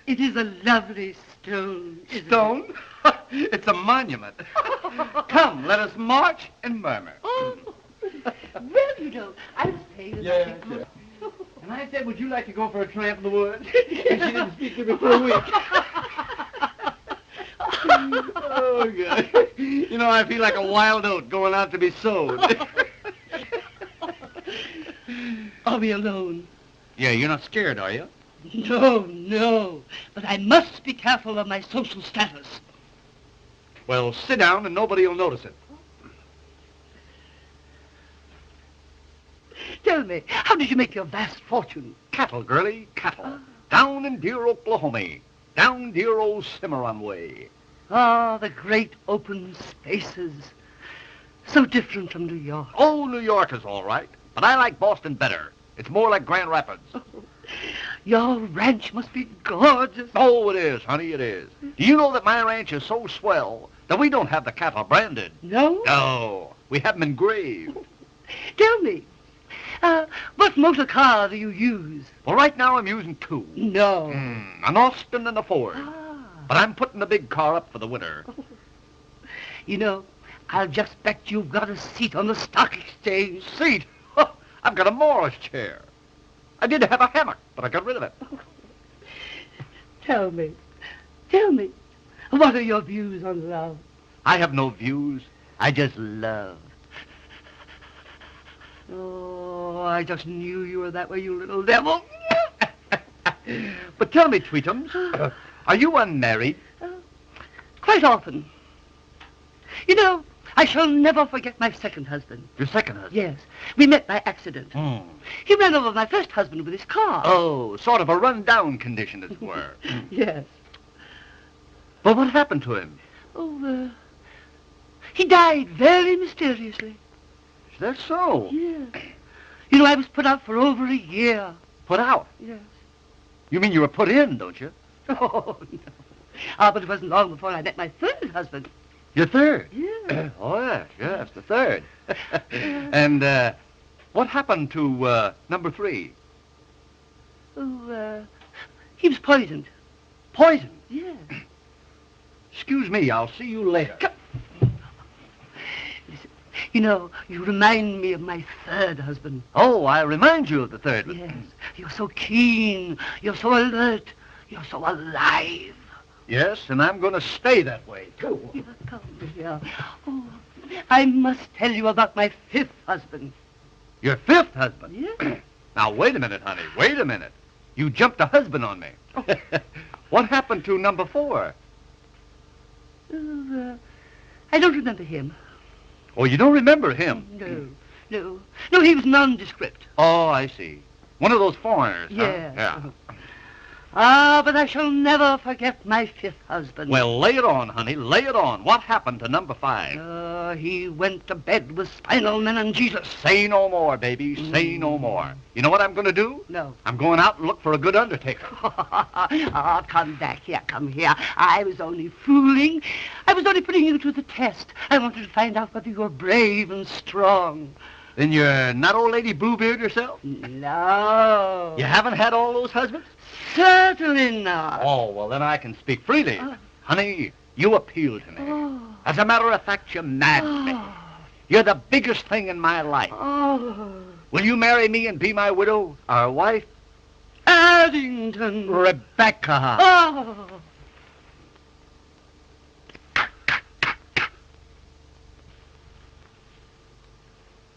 It is a lovely stone, isn't Stone? It's a monument. Come, let us march and murmur. Oh. Well, you know, I was saying... Yes, yes. And I said, would you like to go for a tramp in the woods? And she didn't speak to me for a week. Oh, God. You know, I feel like a wild oat going out to be sowed. Are we alone? Yeah, you're not scared, are you? No, no. But I must be careful of my social status. Well, sit down and nobody will notice it. Tell me, how did you make your vast fortune? Cattle, girlie, cattle. Down in dear Oklahoma. Down dear old Cimarron way. Ah, the great open spaces. So different from New York. Oh, New York is all right, but I like Boston better. It's more like Grand Rapids. Your ranch must be gorgeous. Oh, it is, honey, it is. Do you know that my ranch is so swell that we don't have the cattle branded? No? No, we have them engraved. Tell me, what motor car do you use? Well, right now I'm using two. No. An Austin and a Ford. Ah. But I'm putting the big car up for the winter. You know, I'll just bet you've got a seat on the stock exchange. Seat? Huh, I've got a Morris chair. I did have a hammock, but I got rid of it. Tell me, what are your views on love? I have no views. I just love. Oh, I just knew you were that way, you little devil. But tell me, Tweetums, are you unmarried? Quite often. You know, I shall never forget my second husband. Your second husband? Yes. We met by accident. Hmm. He ran over my first husband with his car. Oh, sort of a run-down condition, as it were. Yes. But what happened to him? Oh, he died very mysteriously. Is that so? Yes. You know, I was put out for over a year. Put out? Yes. You mean you were put in, don't you? Oh, no. Ah, but it wasn't long before I met my third husband. Your third? Yeah. Oh, yes, the third. And what happened to number 3? Oh, He was poisoned. Poison. Yeah. Excuse me, I'll see you later. Listen, you know, you remind me of my third husband. Oh, I remind you of the third one. Yes. You're so keen. You're so alert. You're so alive. Yes, and I'm going to stay that way, too. Yeah, come here. Oh, I must tell you about my fifth husband. Your fifth husband? Yeah. Now, wait a minute, honey. Wait a minute. You jumped a husband on me. What happened to number 4? I don't remember him. Oh, you don't remember him? No, he was nondescript. Oh, I see. One of those foreigners, Yes. Huh? Yeah. But I shall never forget my fifth husband. Well, lay it on, honey. Lay it on. What happened to number 5? He went to bed with spinal meningitis. Say no more, baby. Say no more. You know what I'm going to do? No. I'm going out and look for a good undertaker. Oh, come back here, come here. I was only fooling. I was only putting you to the test. I wanted to find out whether you were brave and strong. Then you're not old lady Bluebeard yourself? No. You haven't had all those husbands? Certainly not. Oh, well, then I can speak freely. Honey, you appeal to me. As a matter of fact, you madden me. You're the biggest thing in my life. Will you marry me and be my widow, our wife? Addington. Rebecca. Oh.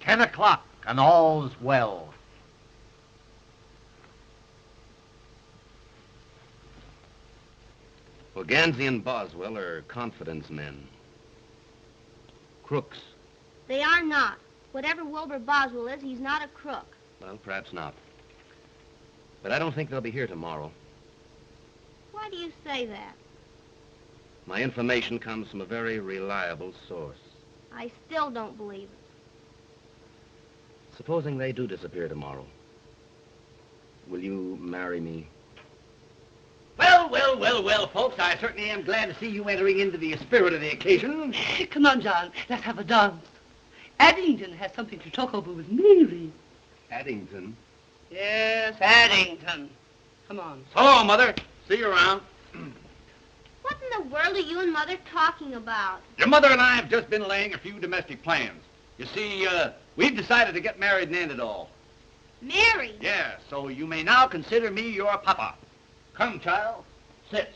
10 o'clock, and all's well. Well, Gansey and Boswell are confidence men. Crooks. They are not. Whatever Wilbur Boswell is, he's not a crook. Well, perhaps not. But I don't think they'll be here tomorrow. Why do you say that? My information comes from a very reliable source. I still don't believe it. Supposing they do disappear tomorrow, will you marry me? Well, folks, I certainly am glad to see you entering into the spirit of the occasion. Come on, John, let's have a dance. Addington has something to talk over with Mary. Addington? Yes, Addington. Come on. So long, Mother. See you around. What in the world are you and Mother talking about? Your mother and I have just been laying a few domestic plans. You see, we've decided to get married and end it all. Mary? Yeah, so you may now consider me your papa. Come, child. Sit.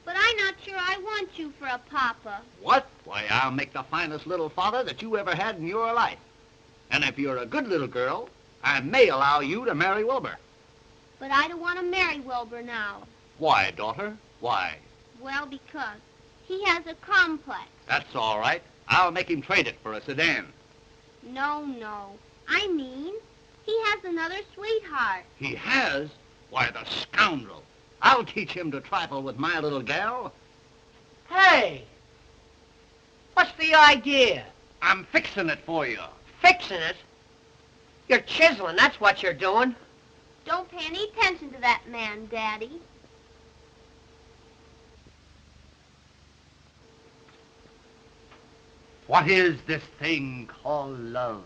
But I'm not sure I want you for a papa. What? Why, I'll make the finest little father that you ever had in your life. And if you're a good little girl, I may allow you to marry Wilbur. But I don't want to marry Wilbur now. Why, daughter? Why? Well, because he has a complex. That's all right. I'll make him trade it for a sedan. No. I mean, he has another sweetheart. He has? Why, the scoundrel. I'll teach him to trifle with my little gal. Hey! What's the idea? I'm fixing it for you. Fixing it? You're chiseling, that's what you're doing. Don't pay any attention to that man, Daddy. What is this thing called love?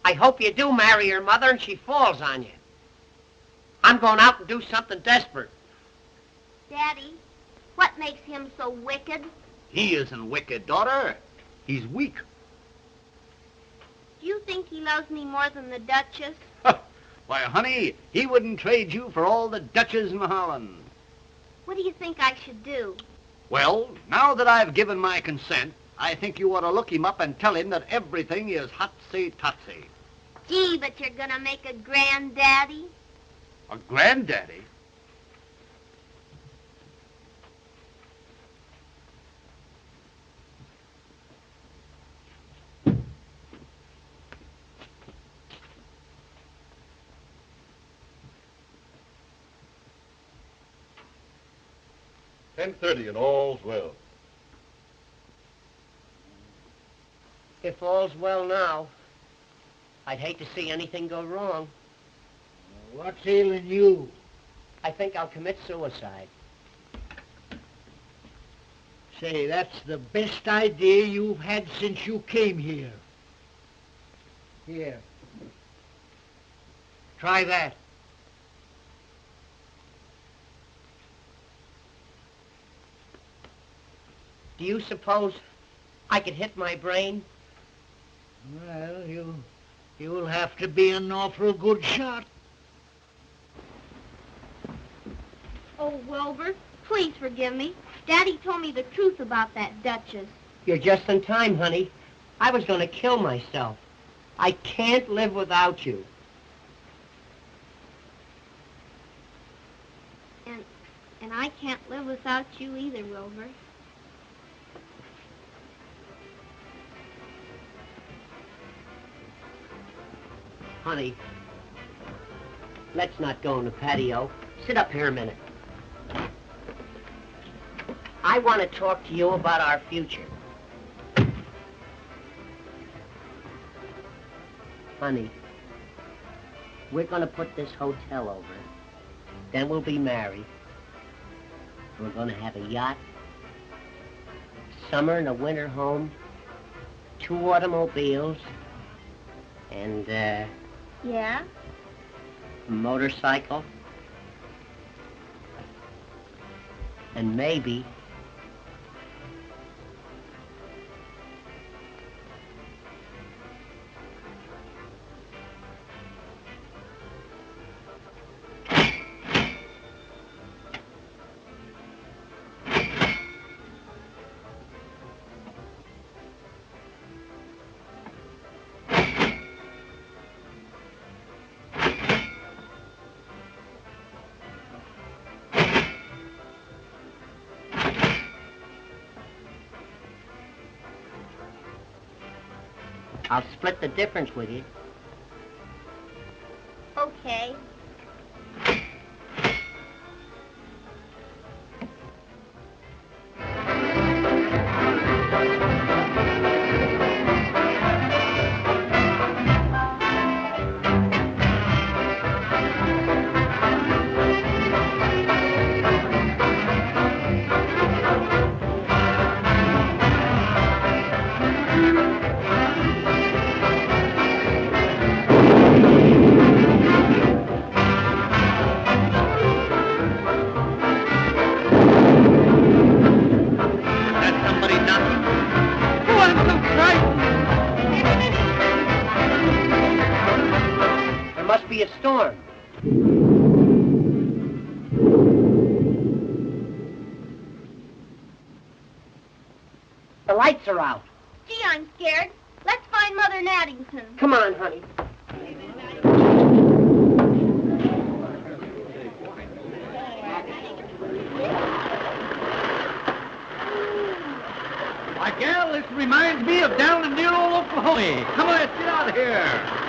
I hope you do marry your mother and she falls on you. I'm going out and do something desperate. Daddy, what makes him so wicked? He isn't wicked, daughter. He's weak. Do you think he loves me more than the Duchess? Why, honey, he wouldn't trade you for all the Dutches in Holland. What do you think I should do? Well, now that I've given my consent, I think you ought to look him up and tell him that everything is hotsy-totsy. Gee, but you're gonna make a granddaddy? A granddaddy? $10:30 and all's well. If all's well now, I'd hate to see anything go wrong. What's ailing you? I think I'll commit suicide. Say, that's the best idea you've had since you came here. Here. Try that. Do you suppose I could hit my brain? Well, you'll have to be an awful good shot. Oh, Wilbur, please forgive me. Daddy told me the truth about that Duchess. You're just in time, honey. I was going to kill myself. I can't live without you. And I can't live without you either, Wilbur. Honey, let's not go in the patio. Sit up here a minute. I want to talk to you about our future. Honey, we're going to put this hotel over. Then we'll be married. We're going to have a yacht, summer and a winter home, 2 automobiles, and, Yeah? a motorcycle, and maybe I'll split the difference with you. Okay. Be a storm. The lights are out. Gee, I'm scared. Let's find Mother Naddington. Come on, honey. My gal, this reminds me of down in dear old Oklahoma. Come on, let's get out of here.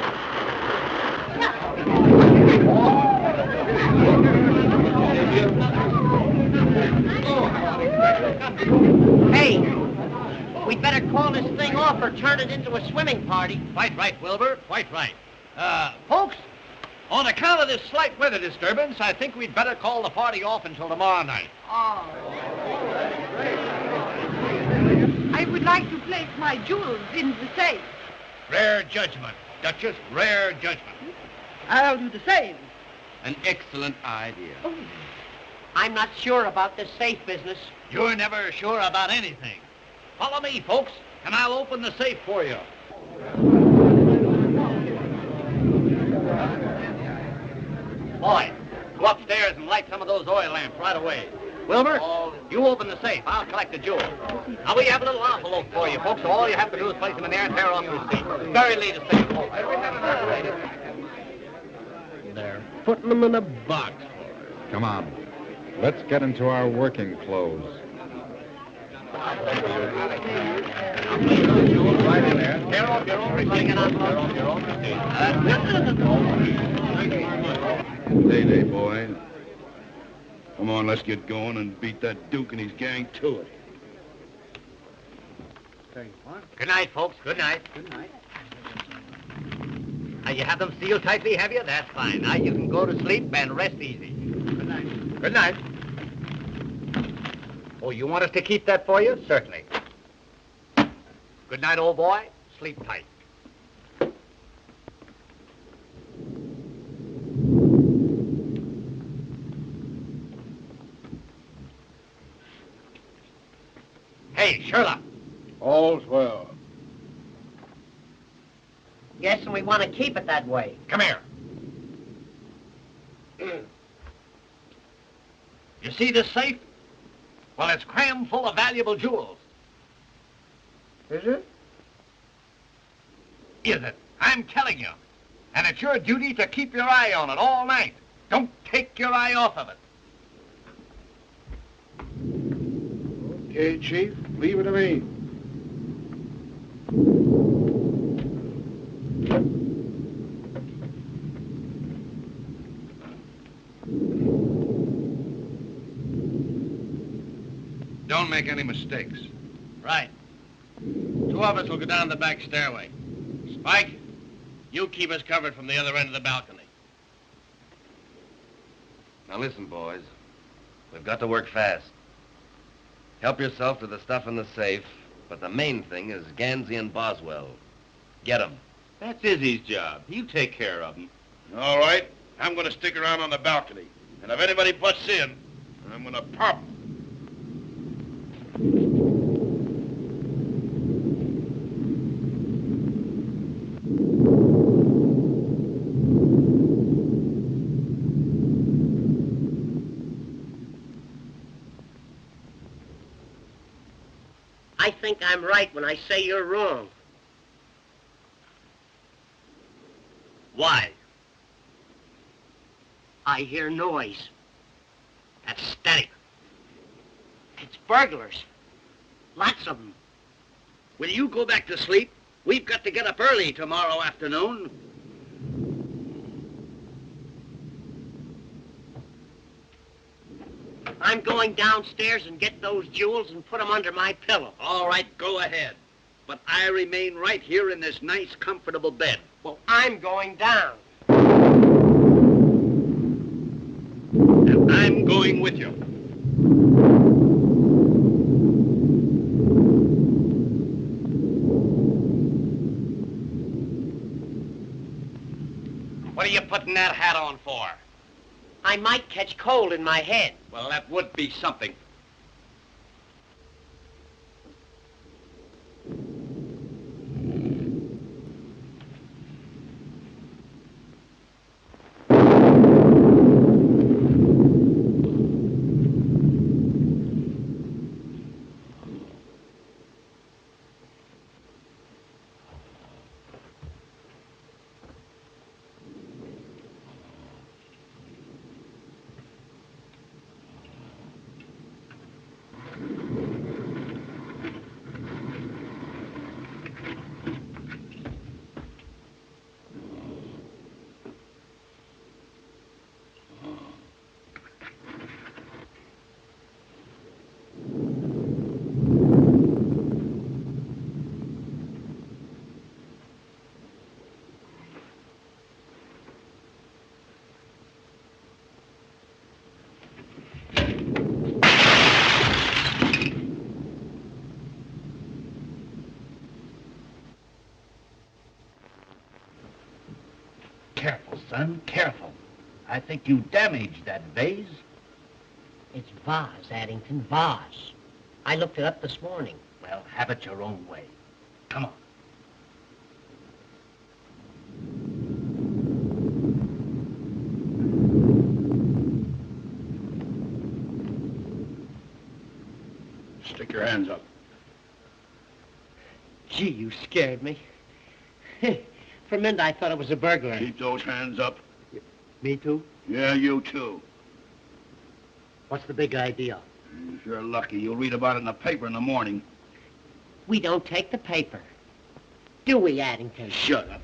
Hey, we'd better call this thing off or turn it into a swimming party. Quite right, Wilbur, quite right. Folks, on account of this slight weather disturbance, I think we'd better call the party off until tomorrow night. I would like to place my jewels in the safe. Rare judgment, Duchess, rare judgment. I'll do the same. An excellent idea. Oh. I'm not sure about this safe business. You're never sure about anything. Follow me, folks, and I'll open the safe for you. Boy, go upstairs and light some of those oil lamps right away. Wilbur, you open the safe. I'll collect the jewels. Now, we have a little envelope for you, folks, so all you have to do is place them in there and tear off your seat. Very latest thing, folks. They're putting them in a box. Come on. Let's get into our working clothes. Right in there. Tear off your own receipt and envelope. Tear off your own receipt. Day, boy. Come on, let's get going and beat that Duke and his gang to it. Good night, folks. Good night. Good night. Now, you have them sealed tightly, have you? That's fine. Now, you can go to sleep and rest easy. Good night. Good night. Oh, you want us to keep that for you? Certainly. Good night, old boy. Sleep tight. Hey, Sherlock. All's well. Yes, and we want to keep it that way. Come here. You see this safe? Well, it's crammed full of valuable jewels. Is it? Is it? I'm telling you. And it's your duty to keep your eye on it all night. Don't take your eye off of it. Okay, Chief. Leave it to me. Don't make any mistakes. Right. Two of us will go down the back stairway. Spike, you keep us covered from the other end of the balcony. Now listen, boys. We've got to work fast. Help yourself to the stuff in the safe, but the main thing is Gansey and Boswell. Get 'em. That's Izzy's job. You take care of him. All right. I'm going to stick around on the balcony. And if anybody butts in, I'm going to pop 'em. I think I'm right when I say you're wrong. Why? I hear noise. That's static. It's burglars. Lots of them. Will you go back to sleep? We've got to get up early tomorrow afternoon. I'm going downstairs and get those jewels and put them under my pillow. All right, go ahead. But I remain right here in this nice, comfortable bed. Well, I'm going down. And I'm going with you. What are you putting that hat on for? I might catch cold in my head. Well, that would be something. Careful, son, careful. I think you damaged that vase. It's vase, Addington, vase. I looked it up this morning. Well, have it your own way. Come on. Stick your hands up. Gee, you scared me. For a minute, I thought it was a burglar. Keep those hands up. Me too? Yeah, you too. What's the big idea? If you're lucky, you'll read about it in the paper in the morning. We don't take the paper. Do we, Addington? Shut up.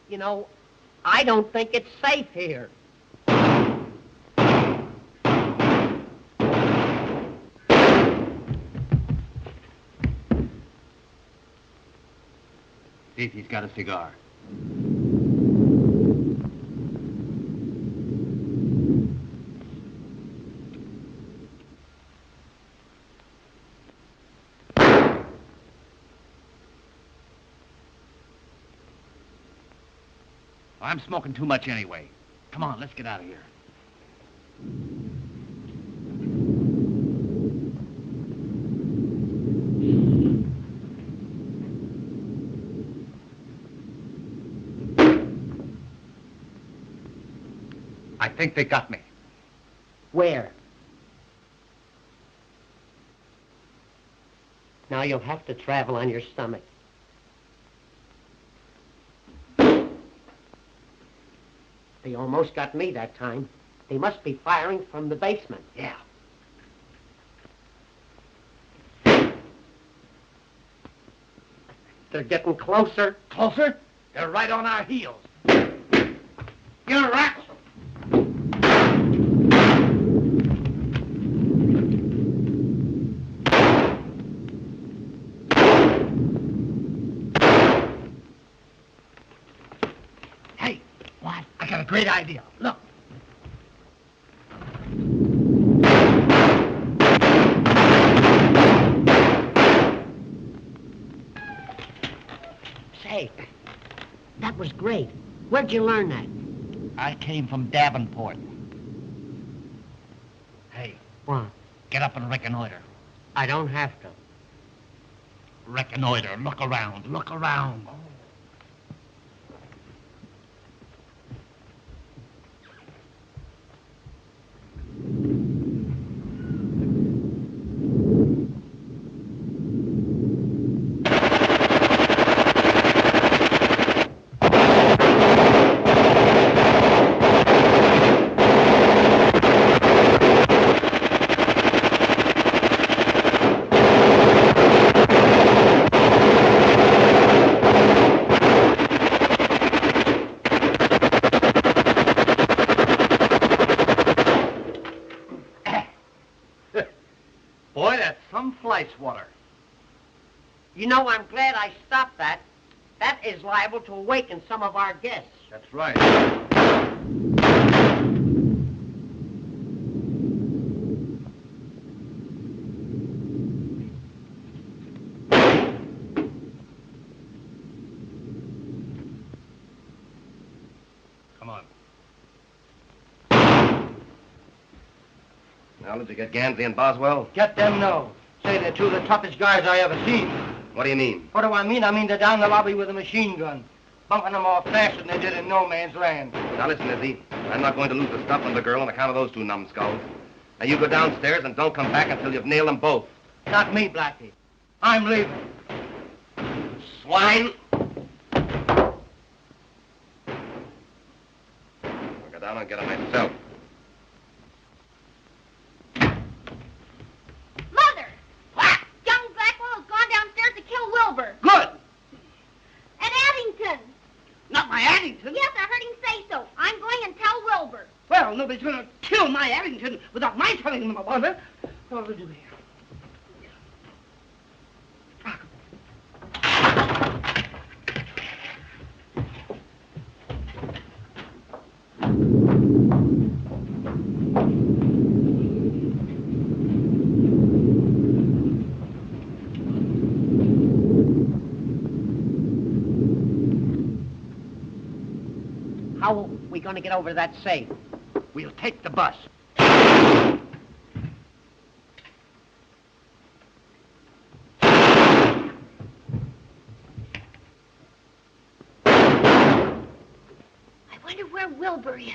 You know, I don't think it's safe here. See if he's got a cigar. I'm smoking too much anyway. Come on, let's get out of here. I think they got me. Where? Now you'll have to travel on your stomach. They almost got me that time. They must be firing from the basement. Yeah. They're getting closer. Closer? They're right on our heels. You're right. Hey, what? I got a great idea. Look. Say, that was great. Where'd you learn that? I came from Davenport. Hey, What? get up and reconnoiter. I don't have to. Reconnoiter. Look around. Look around. Boy, that's some fly swatter. You know, I'm glad I stopped that. That is liable to awaken some of our guests. That's right. Come on. Now, did you get Gansey and Boswell? Get them, no. Say they're two of the toughest guys I ever seen. What do you mean? What do I mean? I mean they're down the lobby with a machine gun, bumping them off faster than they did in no man's land. Now, listen, Izzy. I'm not going to lose the stuff from the girl on account of those two numbskulls. Now, you go downstairs and don't come back until you've nailed them both. Not me, Blackie. I'm leaving. Swine! I'll go down and get them myself. Mother! What? Young Blackwell has gone downstairs to kill Wilbur. Good. At Addington. Not my Addington. Yes, I heard him say so. I'm going and tell Wilbur. Well, nobody's going to kill my Addington without my telling them about it. What will we do here? How are we going to get over that safe? We'll take the bus. I wonder where Wilbur is.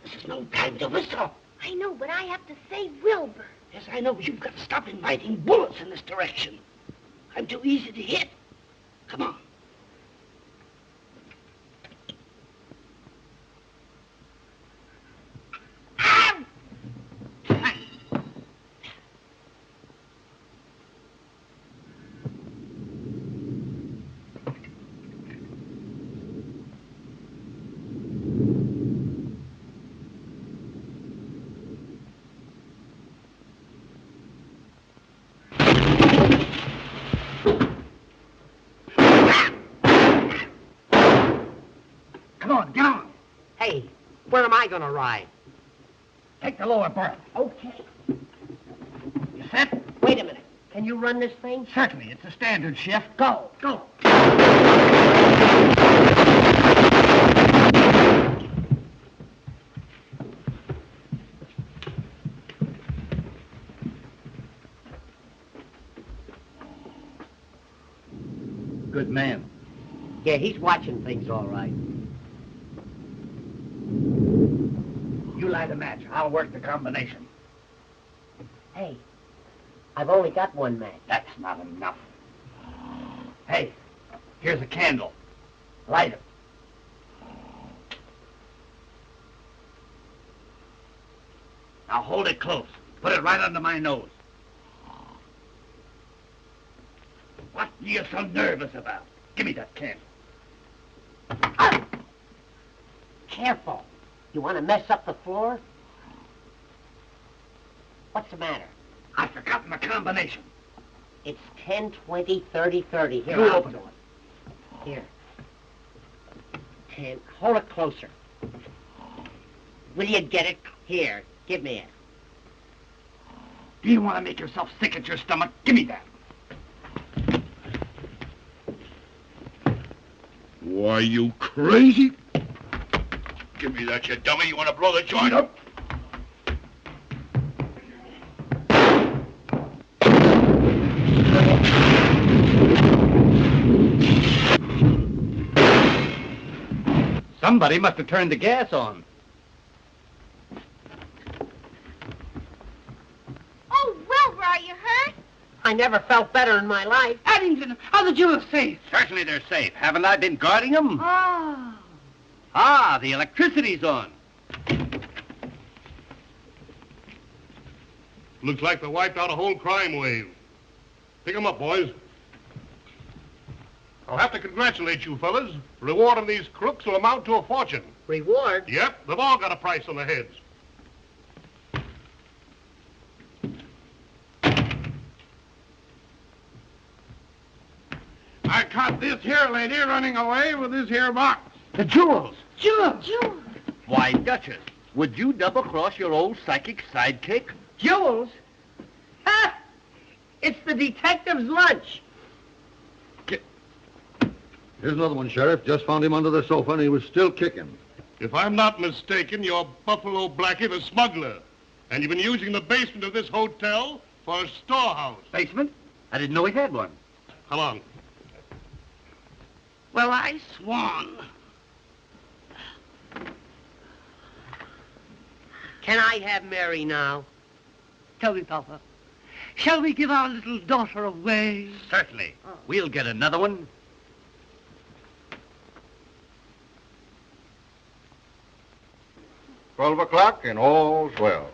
This is no time to whistle. I know, but I have to save Wilbur. Yes, I know, but you've got to stop inviting bullets in this direction. I'm too easy to hit. Come on. Ow! Come on, get on. Hey, where am I going to ride? Take the lower berth. Okay. You set? Wait a minute. Can you run this thing? Certainly. It's a standard shift. Go. Go. Good man. Yeah, he's watching things all right. You light a match. I'll work the combination. Hey, I've only got one match. That's not enough. Hey, here's a candle. Light it. Now hold it close. Put it right under my nose. What are you so nervous about? Give me that candle. Ah! Careful. You want to mess up the floor? What's the matter? I've forgotten the combination. It's 10, 20, 30, 30. Here, You I'll open do it. Here. 10. Hold it closer. Will you get it? Here, give me it. Do you want to make yourself sick at your stomach? Give me that. Why, you crazy? Give me that, you dummy. You want to blow the joint up? Somebody must have turned the gas on. Oh, Wilbur, are you hurt? I never felt better in my life. Addington, are the jewels safe? Certainly they're safe. Haven't I been guarding them? Ah. Ah, the electricity's on. Looks like they wiped out a whole crime wave. Pick 'em up, boys. I'll have to congratulate you fellas. Reward on these crooks will amount to a fortune. Reward? Yep, they've all got a price on their heads. I caught this here lady running away with this here box. The jewels. Jewels. Why, Duchess, would you double-cross your old psychic sidekick? Jewels? Ha! It's the detective's lunch. Here's another one, Sheriff. Just found him under the sofa, and he was still kicking. If I'm not mistaken, you're Buffalo Blackie the smuggler. And you've been using the basement of this hotel for a storehouse. Basement? I didn't know he had one. Come on. Well, I swan. Can I have Mary now? Tell me, Papa, shall we give our little daughter away? Certainly. We'll get another one. $12 o'clock, and all's well.